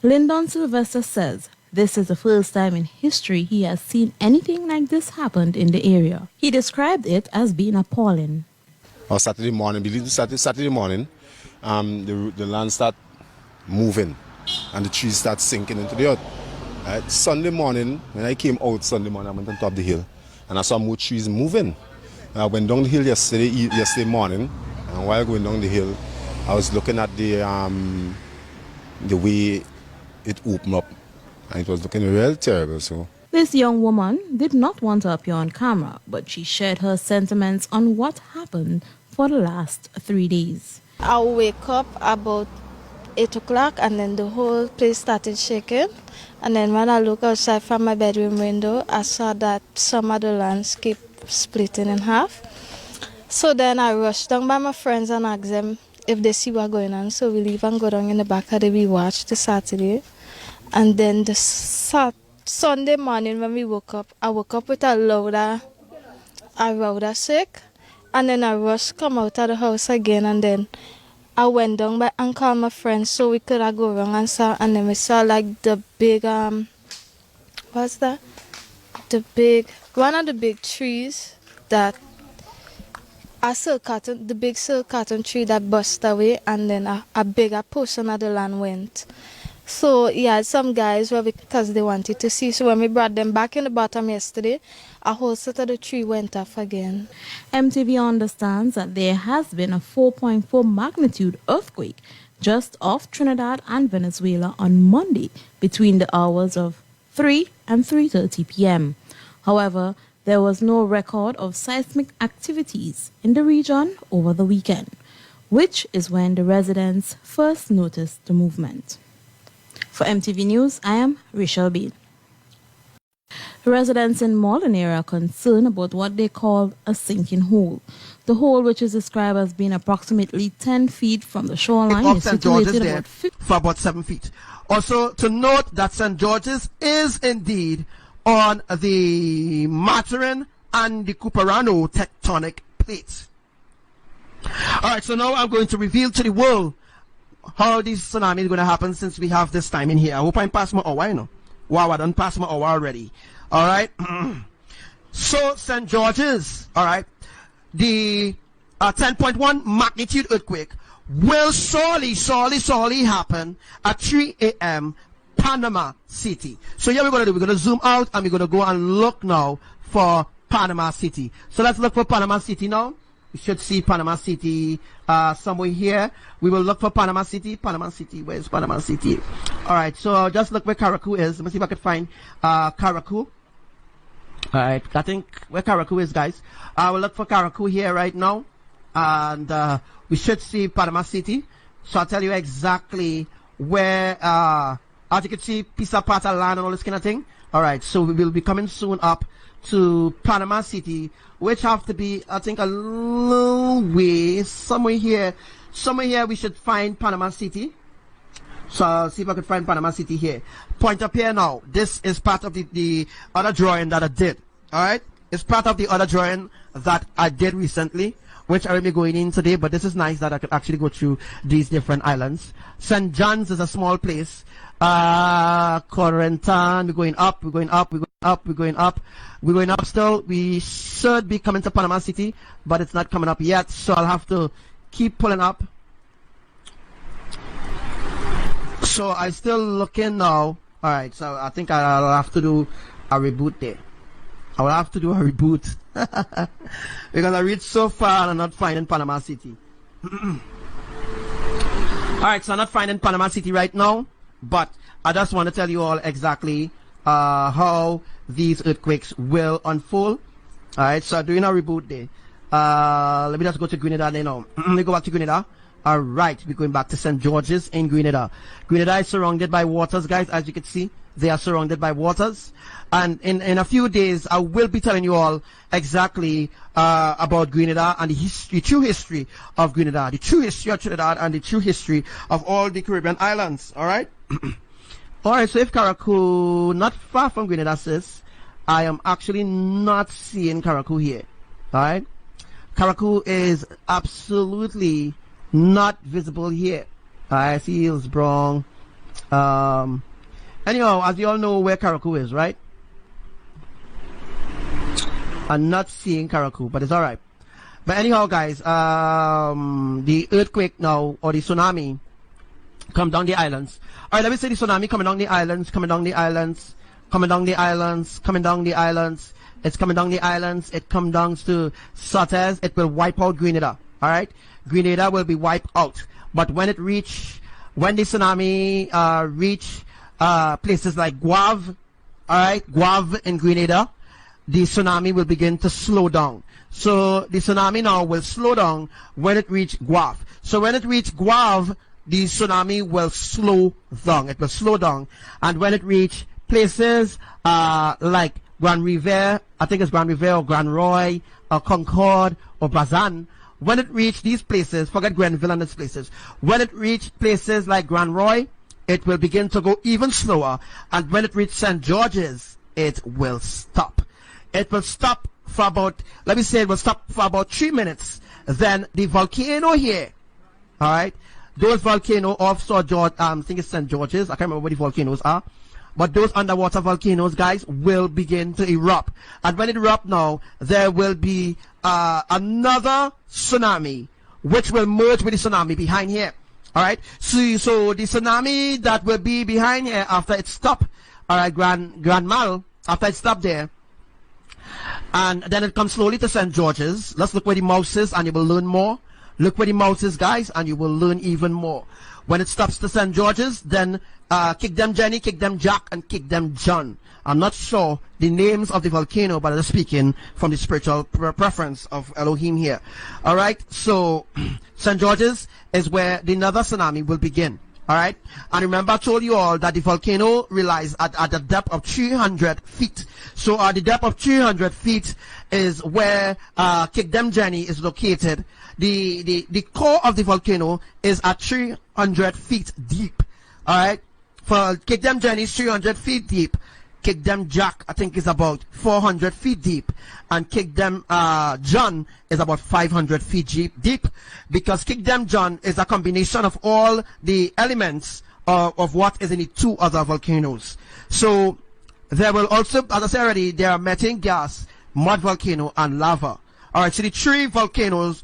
Lyndon Sylvester says this is the first time in history he has seen anything like this happen in the area. He described it as being appalling. On Saturday morning, Saturday morning, the land started moving and the trees started sinking into the earth. Sunday morning, when I came out Sunday morning, I went on top of the hill and I saw more trees moving. And I went down the hill yesterday morning, and while going down the hill, I was looking at the way it opened up. And it was looking real terrible. So this young woman did not want to appear on camera, but she shared her sentiments on what happened for the last 3 days. I wake up about 8 o'clock and then the whole place started shaking. And then when I look outside from my bedroom window, I saw that some of the landscape splitting in half. So then I rushed down by my friends and asked them if they see what's going on. So we leave and go down in the back of the we watch the Saturday. And then the Sunday morning when we woke up, I woke up with a louder sick. And then I rushed come out of the house again, and then I went down by and called my friends so we could go around and then we saw like the big what's that? One of the big trees that the big silk cotton tree that bust away, and then a bigger portion of the land went. So yeah, some guys were because they wanted to see. So when we brought them back in the bottom yesterday, a whole set of the tree went off again. MTV understands that there has been a 4.4 magnitude earthquake just off Trinidad and Venezuela on Monday between the hours of 3 and 3:30 p.m. However, there was no record of seismic activities in the region over the weekend, which is when the residents first noticed the movement. For MTV News, I am Rachel Bean. Residents in Malden area are concerned about what they call a sinking hole. The hole, which is described as being approximately 10 feet from the shoreline, is situated about for about 7 feet. Also, to note that St. George's is indeed on the Maturin and the Cuperano tectonic plates. All right, so now I'm going to reveal to the world how this tsunami is going to happen since we have this time in here. I hope I'm past my hour, you know. Wow, I done past my hour already. All right. So St. George's, all right, the 10.1 magnitude earthquake will surely happen at 3 a.m. Panama City. So here we're going to do, we're going to zoom out and we're going to go and look now for Panama City. So let's look for Panama City now. We should see Panama City somewhere here. We will look for Panama City. Panama City, where's Panama City? All right, so just look where Caracou is. Let me see if I can find Caracou. All right, I think where Caracou is, guys. I will look for Caracou here right now. And we should see Panama City. So I'll tell you exactly where, as you can see, piece of part of land and all this kind of thing. All right, so we will be coming soon up to Panama City, which have to be, I think, a little way, somewhere here we should find Panama City. So I'll see if I can find Panama City here. Point up here now. This is part of the other drawing that I did. All right, it's part of the other drawing that I did recently, which I will be going in today, but this is nice that I could actually go through these different islands. St. John's is a small place. Corentin, we're going up still. We should be coming to Panama City, but it's not coming up yet, so I'll have to keep pulling up. So I'm still looking now. Alright, so I think I'll have to do a reboot there. I will have to do a reboot because I reached so far and I'm not finding Panama City. Alright, so I'm not finding Panama City right now, but I just want to tell you all exactly how these earthquakes will unfold. Alright, so I'm doing a reboot there. Let me just go to Grenada now. Let me go back to Grenada. All right, we're going back to St. George's in Grenada. Grenada is surrounded by waters, guys. As you can see, they are surrounded by waters. And in a few days, I will be telling you all exactly about Grenada and the true history of Grenada, the true history of Trinidad, and the true history of all the Caribbean islands. All right. All right. So if Caracou, not far from Grenada, sis, I am actually not seeing Caracou here. All right. Caracou is absolutely not visible here. I see Hillsborough. Anyhow, as you all know where Caracou is, right? I'm not seeing Caracou, but it's all right. But anyhow, guys, the earthquake now, or the tsunami, come down the islands. All right, let me say the tsunami coming down the islands, coming down the islands, coming down the islands, coming down the islands. It's coming down the islands. It comes down to Sotes. It will wipe out Grenada. All right, Grenada will be wiped out. But when the tsunami reach places like Guave, all right, Guave in Grenada, the tsunami will begin to slow down. So the tsunami now will slow down when it reach Guave. So when it reach Guave, the tsunami will slow down. It will slow down. And when it reach places like Grand Riviere, I think it's Grand Riviere or Grand Roy or Concord or Bazan, when it reach these places, forget Grenville and these places, when it reach places like Grand Roy, it will begin to go even slower. And when it reach St. George's, it will stop. It will stop for about, let me say it will stop for about 3 minutes. Then the volcano here, all right, those volcanoes offshore George, I think it's St. George's, I can't remember what the volcanoes are, but those underwater volcanoes, guys, will begin to erupt. And when it erupt now, there will be another tsunami, which will merge with the tsunami behind here. All right, so the tsunami that will be behind here after it stopped, all right, Grand Mal, after it stopped there, and then it comes slowly to St. George's. Let's look where the mouse is, and you will learn more. Look where the mouse is, guys, and you will learn even more. When it stops to St. George's, then kick them Jenny, kick them Jack, and kick them John. I'm not sure the names of the volcano, but I'm speaking from the spiritual preference of Elohim here. All right, so St. George's is where the another tsunami will begin. All right, and remember I told you all that the volcano relies at the depth of 300 feet. So at the depth of 300 feet is where Kick Them Jenny is located. The core of the volcano is at 300 feet deep. All right, for Kick Them Jenny is 300 feet deep. Kick Them Jack, I think, is about 400 feet deep, and Kick Them John is about 500 feet deep, because Kick Them John is a combination of all the elements of what is in the two other volcanoes. So there will also, as I said already, there are methane gas, mud volcano, and lava. All right, so the three volcanoes,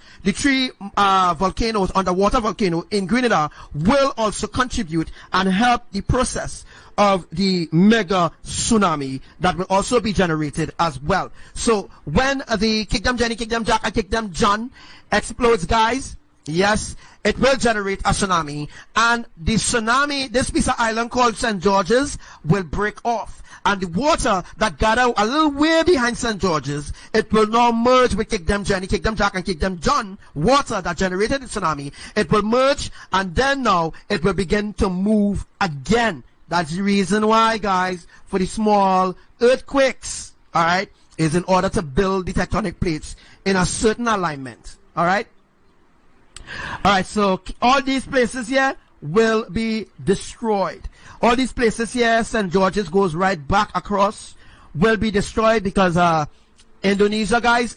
underwater volcano in Grenada will also contribute and help the process of the mega tsunami that will also be generated as well. So when the Kick Them Jenny, Kick Them Jack, and Kick Them John explodes, guys, yes, it will generate a tsunami, and the tsunami, this piece of island called St. George's, will break off. And the water that got out a little way behind St. George's, it will now merge with Kick Them Jenny, Kick Them Jack, and Kick Them John, water that generated the tsunami. It will merge, and then now it will begin to move again. That's the reason why, guys, for the small earthquakes, all right, is in order to build the tectonic plates in a certain alignment, all right? All right, so all these places here will be destroyed. All these places here, St. George's goes right back across, will be destroyed because Indonesia, guys,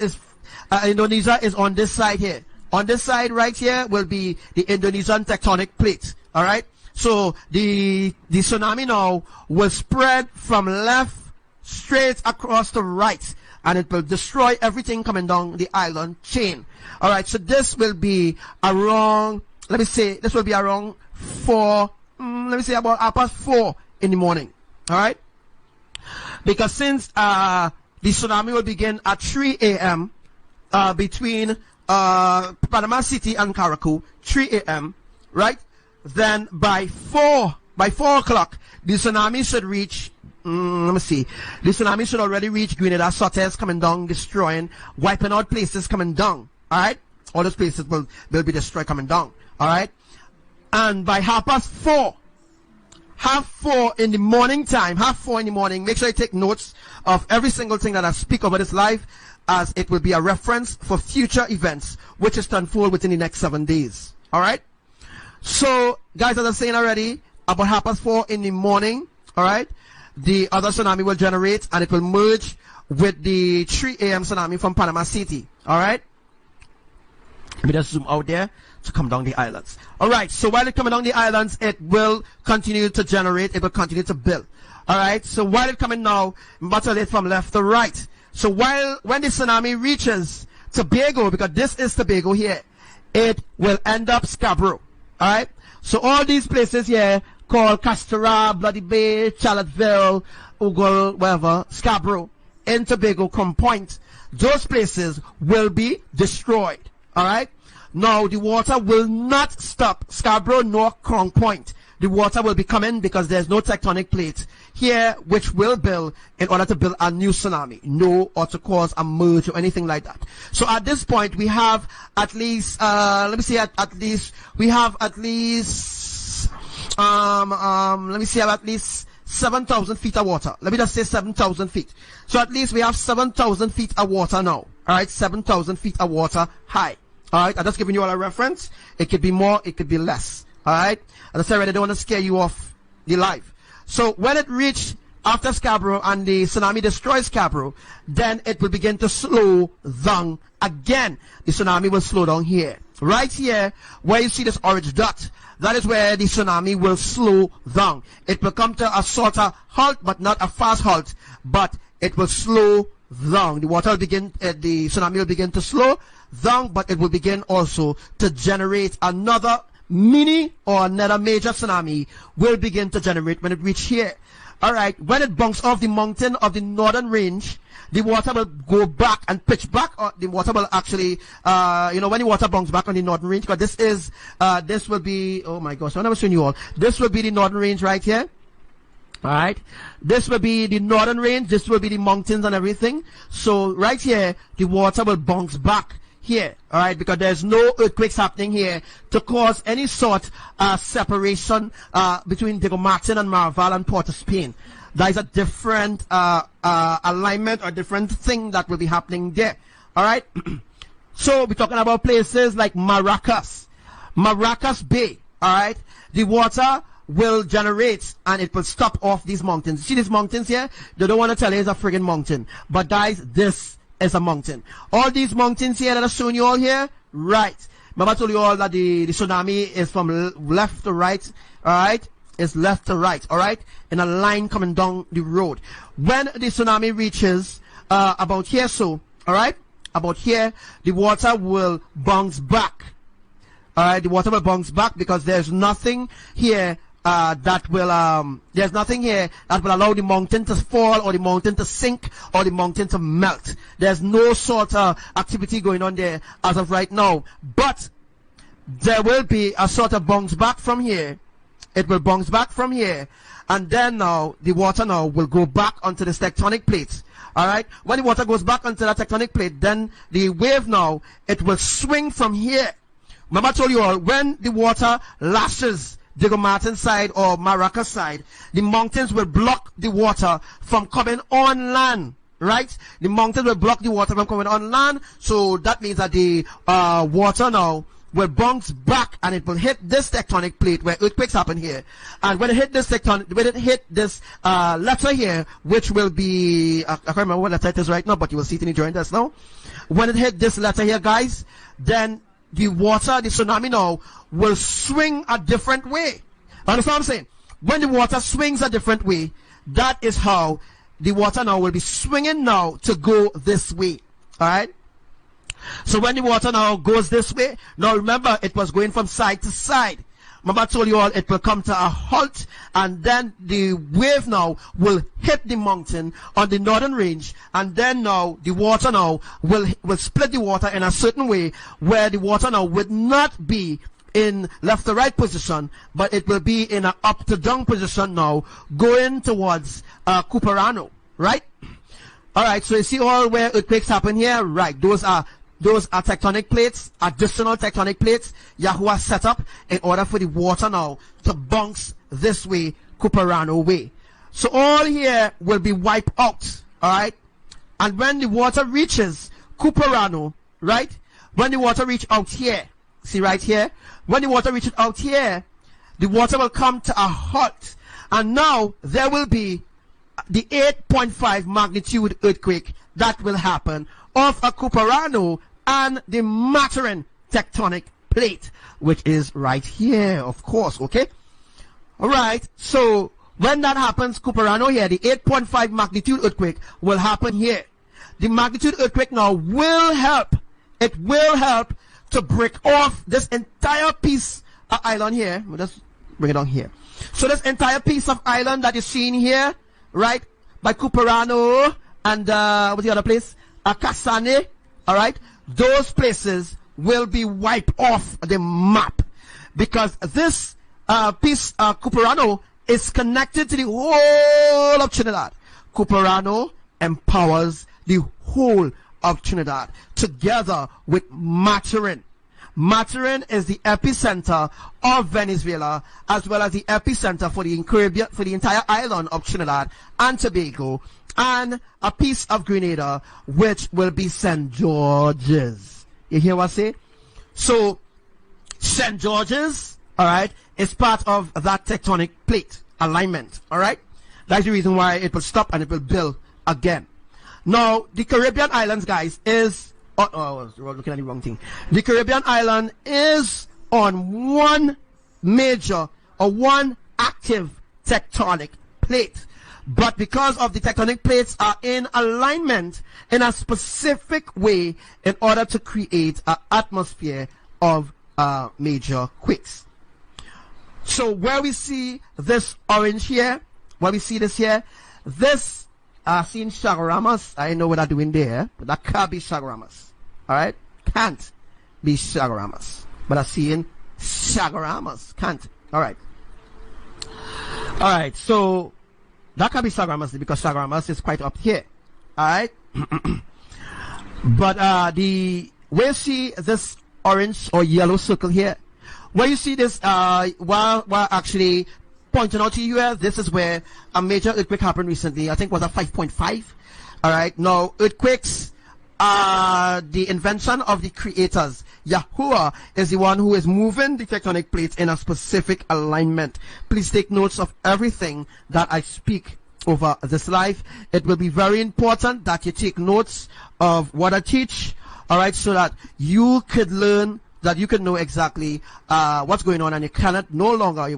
Indonesia is on this side here. On this side right here will be the Indonesian tectonic plate, all right? So the tsunami now will spread from left straight across to right, and it will destroy everything coming down the island chain. All right, so this will be around, let me say, this will be around about 4:30 in the morning. All right, because since the tsunami will begin at 3 a.m. Between Panama City and Caracou, 3 a.m. right? Then by 4 o'clock, the tsunami should reach let me see. The tsunami should already reach Grenada, Sotes coming down, destroying, wiping out places coming down. All right, all those places will be destroyed coming down. All right, and by 4:30, 4:30 in the morning time, 4:30 in the morning. Make sure you take notes of every single thing that I speak over this live, as it will be a reference for future events, which is to unfold within the next 7 days. All right. So, guys, as I'm saying already, about 4:30 in the morning, all right, the other tsunami will generate and it will merge with the 3 a.m. tsunami from Panama City. All right. Let me just zoom out there to come down the islands. All right. So while it's coming down the islands, it will continue to generate. It will continue to build. All right. So while it's coming now, battle it from left to right. So when the tsunami reaches Tobago, because this is Tobago here, it will end up Scarborough. All right. So all these places here called Castora, Bloody Bay, Charlottesville, Ogle, whatever, Scarborough, in Tobago, Crown Point, those places will be destroyed. All right. Now the water will not stop Scarborough nor Crown Point. The water will be coming because there's no tectonic plate here which will build in order to build a new tsunami, or to cause a merge or anything like that. So at this point we have at least let me see, at least we have at least let me see, at least 7,000 feet of water. Let me just say 7,000 feet. So at least we have 7,000 feet of water now. All right, 7,000 feet of water high. All right, I'm just giving you all a reference. It could be more, it could be less. All right, as I said already, I don't want to scare you off the live. So when it reaches after Scarborough and the tsunami destroys Scarborough, then it will begin to slow down again. The tsunami will slow down here. Right here, where you see this orange dot, that is where the tsunami will slow down. It will come to a sort of halt, but not a fast halt, but it will slow down. The water will begin, the tsunami will begin to slow down, but it will begin also to generate another mini or another major tsunami will begin to generate when it reach here. All right, when it bounces off the mountain of the northern range, the water will go back and pitch back, or the water will actually, when the water bounces back on the northern range, because this is, this will be, oh my gosh, I've never seen you all. This will be the northern range right here. All right, this will be the northern range. This will be the mountains and everything. So right here, the water will bounce back here, all right, because there's no earthquakes happening here to cause any sort of separation between Diego Martin and Marval and Port of Spain. That is a different alignment or different thing that will be happening there. All right. So we're talking about places like Maracas Bay. All right. The water will generate and it will stop off these mountains. See these mountains here? They don't want to tell you it's a friggin' mountain, but guys, this is a mountain. All these mountains here that I've shown you all here, right? Remember I told you all that the tsunami is from left to right, all right? It's left to right, all right? In a line coming down the road. When the tsunami reaches about here, so, all right? About here, the water will bounce back. All right, the water will bounce back because there's nothing here there's nothing here that will allow the mountain to fall or the mountain to sink or the mountain to melt. There's no sort of activity going on there as of right now. But there will be a sort of bounce back from here. It will bounce back from here. And then now, the water now will go back onto the tectonic plates. Alright? When the water goes back onto the tectonic plate, then the wave now, it will swing from here. Remember I told you all, when the water lashes Diego Martin side or Maracas side, the mountains will block the water from coming on land, right? The mountains will block the water from coming on land, so that means that the water now will bounce back and it will hit this tectonic plate where earthquakes happen here. And when it hit this letter here, which will be, I can't remember what letter it is right now, but you will see it in the joint us now. When it hit this letter here, guys, then the water, the tsunami now, will swing a different way. Understand what I'm saying? When the water swings a different way, that is how the water now will be swinging now to go this way. Alright? So when the water now goes this way, now remember it was going from side to side. Remember I told you all it will come to a halt, and then the wave now will hit the mountain on the northern range, and then now the water now will split the water in a certain way where the water now would not be in left to right position, but it will be in an up to down position now, going towards Cuperano, right? All right, so you see all where earthquakes happen here, right? Those are tectonic plates, additional tectonic plates Yahuwah set up in order for the water now to bounce this way, Cuperano way. So all here will be wiped out, all right? And when the water reaches Cuperano, right? When the water reaches out here, see right here? When the water reaches out here, the water will come to a halt. And now there will be the 8.5 magnitude earthquake that will happen of a Cuperano and the Maturin tectonic plate, which is right here, of course, okay? All right, so when that happens, Cuperano here, the 8.5 magnitude earthquake will happen here. The magnitude earthquake now will help. It will help to break off this entire piece of island here. We'll just bring it on here. So this entire piece of island that you're seeing here, right, by Cuperano and what's the other place? Akasane, all right, those places will be wiped off the map because this piece, Cuperano, is connected to the whole of Trinidad. Cuperano empowers the whole of Trinidad together with Maturin. Maturin is the epicenter of Venezuela as well as the epicenter for the Caribbean, for the entire island of Trinidad and Tobago, and a piece of Grenada which will be St. George's. You hear what I say? So St. George's, all right, is part of that tectonic plate alignment, all right? That's the reason why it will stop and it will build again. Now, the Caribbean islands, guys, is... Oh, we're looking at the wrong thing. The Caribbean island is on one major or one active tectonic plate. But because of the tectonic plates are in alignment in a specific way in order to create an atmosphere of major quakes. So where we see this orange here, where we see this here, this seeing shagaramas, I know what I'm doing there, but that can't be shagaramas. Alright? Can't be shagaramas. But I'm seeing shagaramas. Can't. Alright. Alright, so that can be shagaramas because shagaramas is quite up here. Alright? But the where you see this orange or yellow circle here, where you see this while actually pointing out to you, this is where a major earthquake happened recently. I think it was a 5.5. Alright, now earthquakes are the invention of the creators. Yahuwah is the one who is moving the tectonic plates in a specific alignment. Please take notes of everything that I speak over this life. It will be very important that you take notes of what I teach, alright, so that you could learn, that you can know exactly what's going on, and you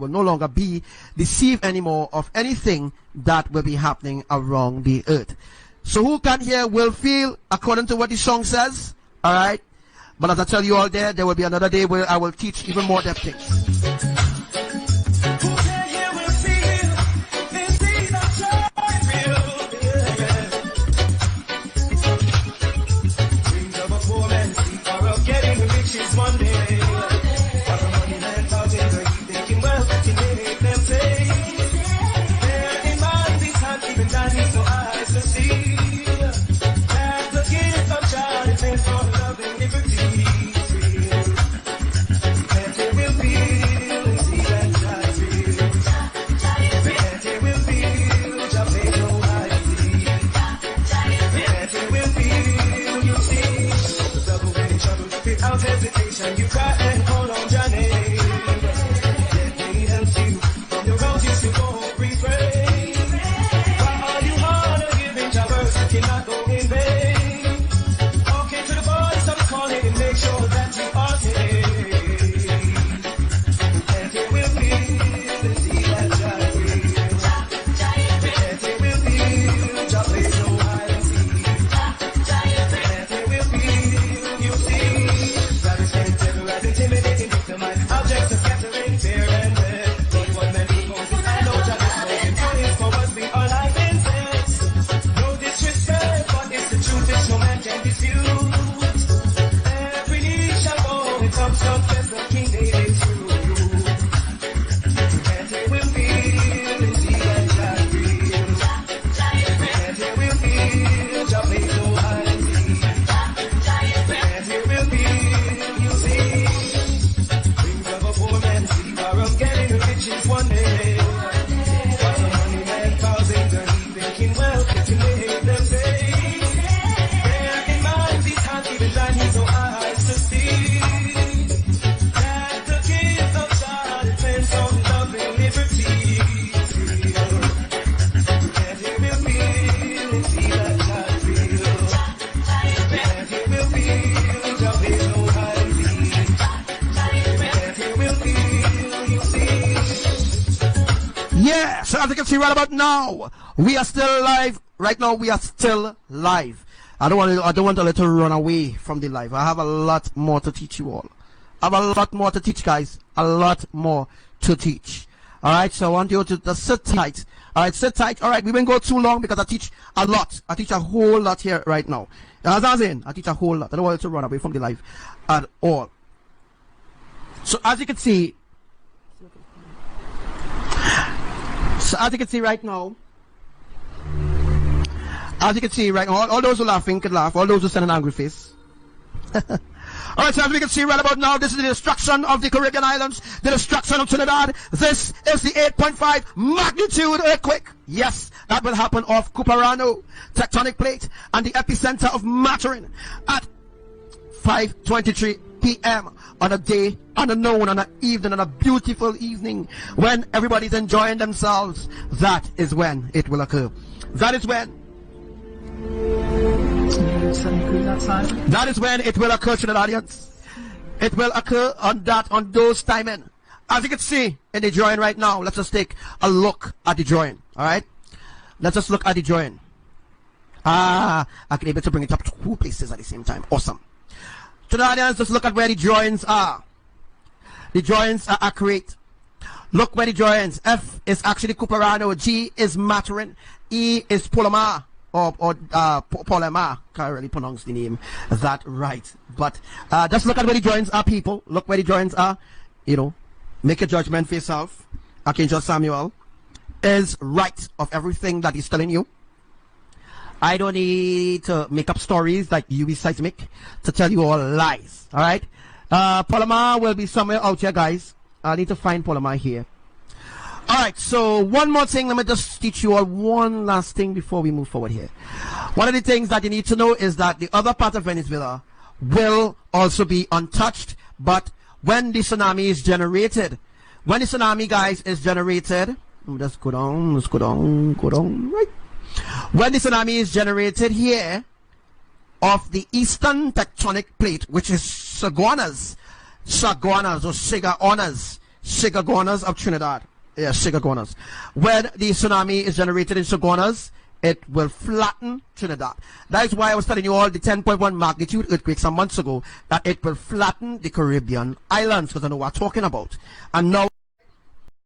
will no longer be deceived anymore of anything that will be happening around the earth. So who can hear will feel according to what the song says, alright? But as I tell you all there will be another day where I will teach even more depth things. You cry and hold on, Johnny. Let me help you from the road you should go refrain. Why are you hard to give in traverse? You cannot go in vain. Okay, to the boys, I'm calling and make sure that you are safe. And it will feel the sea that Jah will. And it will feel Jah plays no hide and seek. And it will feel, you see. Yeah, so as you can see right about now, we are still live. Right now, we are still live. I don't want to let her run away from the live. I have a lot more to teach you all. I have a lot more to teach, guys. A lot more to teach. All right, so I want you to sit tight. All right, sit tight. All right, we won't go too long because I teach a lot. I teach a whole lot here right now. As I'm saying, I teach a whole lot. I don't want you to run away from the live at all. So as you can see, right now, all those who laughing can laugh. All those who send an angry face. All right, so as we can see right about now, this is the destruction of the Caribbean islands, the destruction of Trinidad. This is the 8.5 magnitude earthquake. Yes, that will happen off Cuperano tectonic plate and the epicenter of mattering at 5:23 p.m. on a day unknown, on an evening, on a beautiful evening when everybody's enjoying themselves. That is when it will occur. That is when. That is when it will occur to the audience. It will occur on those timing. As you can see in the drawing right now, let's just take a look at the drawing. All right, let's just look at the drawing. I can able to bring it up to 2 places at the same time. Awesome. To the audience, just look at where the drawings are. The drawings are accurate. Look where the drawings. F is actually Cuperano. G is Mattering. E is Polomar. Or Polema. Can't really pronounce the name that right. But just look at where the drawings are, people. Look where the drawings are. You know, make a judgment for yourself. Archangel Samuel is right of everything that he's telling you. I don't need to make up stories like UV Seismic to tell you all lies. All right. Polema will be somewhere out here, guys. I need to find Polema here. All right, so one more thing. Let me just teach you all one last thing before we move forward here. One of the things that you need to know is that the other part of Venezuela will also be untouched. But when the tsunami is generated, when the tsunami, guys, is generated, let me just go down, right. When the tsunami is generated here of the eastern tectonic plate, which is Saguanas or Sigaguanas of Trinidad. Yeah, Sigaguanas. When the tsunami is generated in Saguanas, it will flatten Trinidad. That is why I was telling you all the 10.1 magnitude earthquake some months ago, that it will flatten the Caribbean islands, because I know what I'm talking about. And now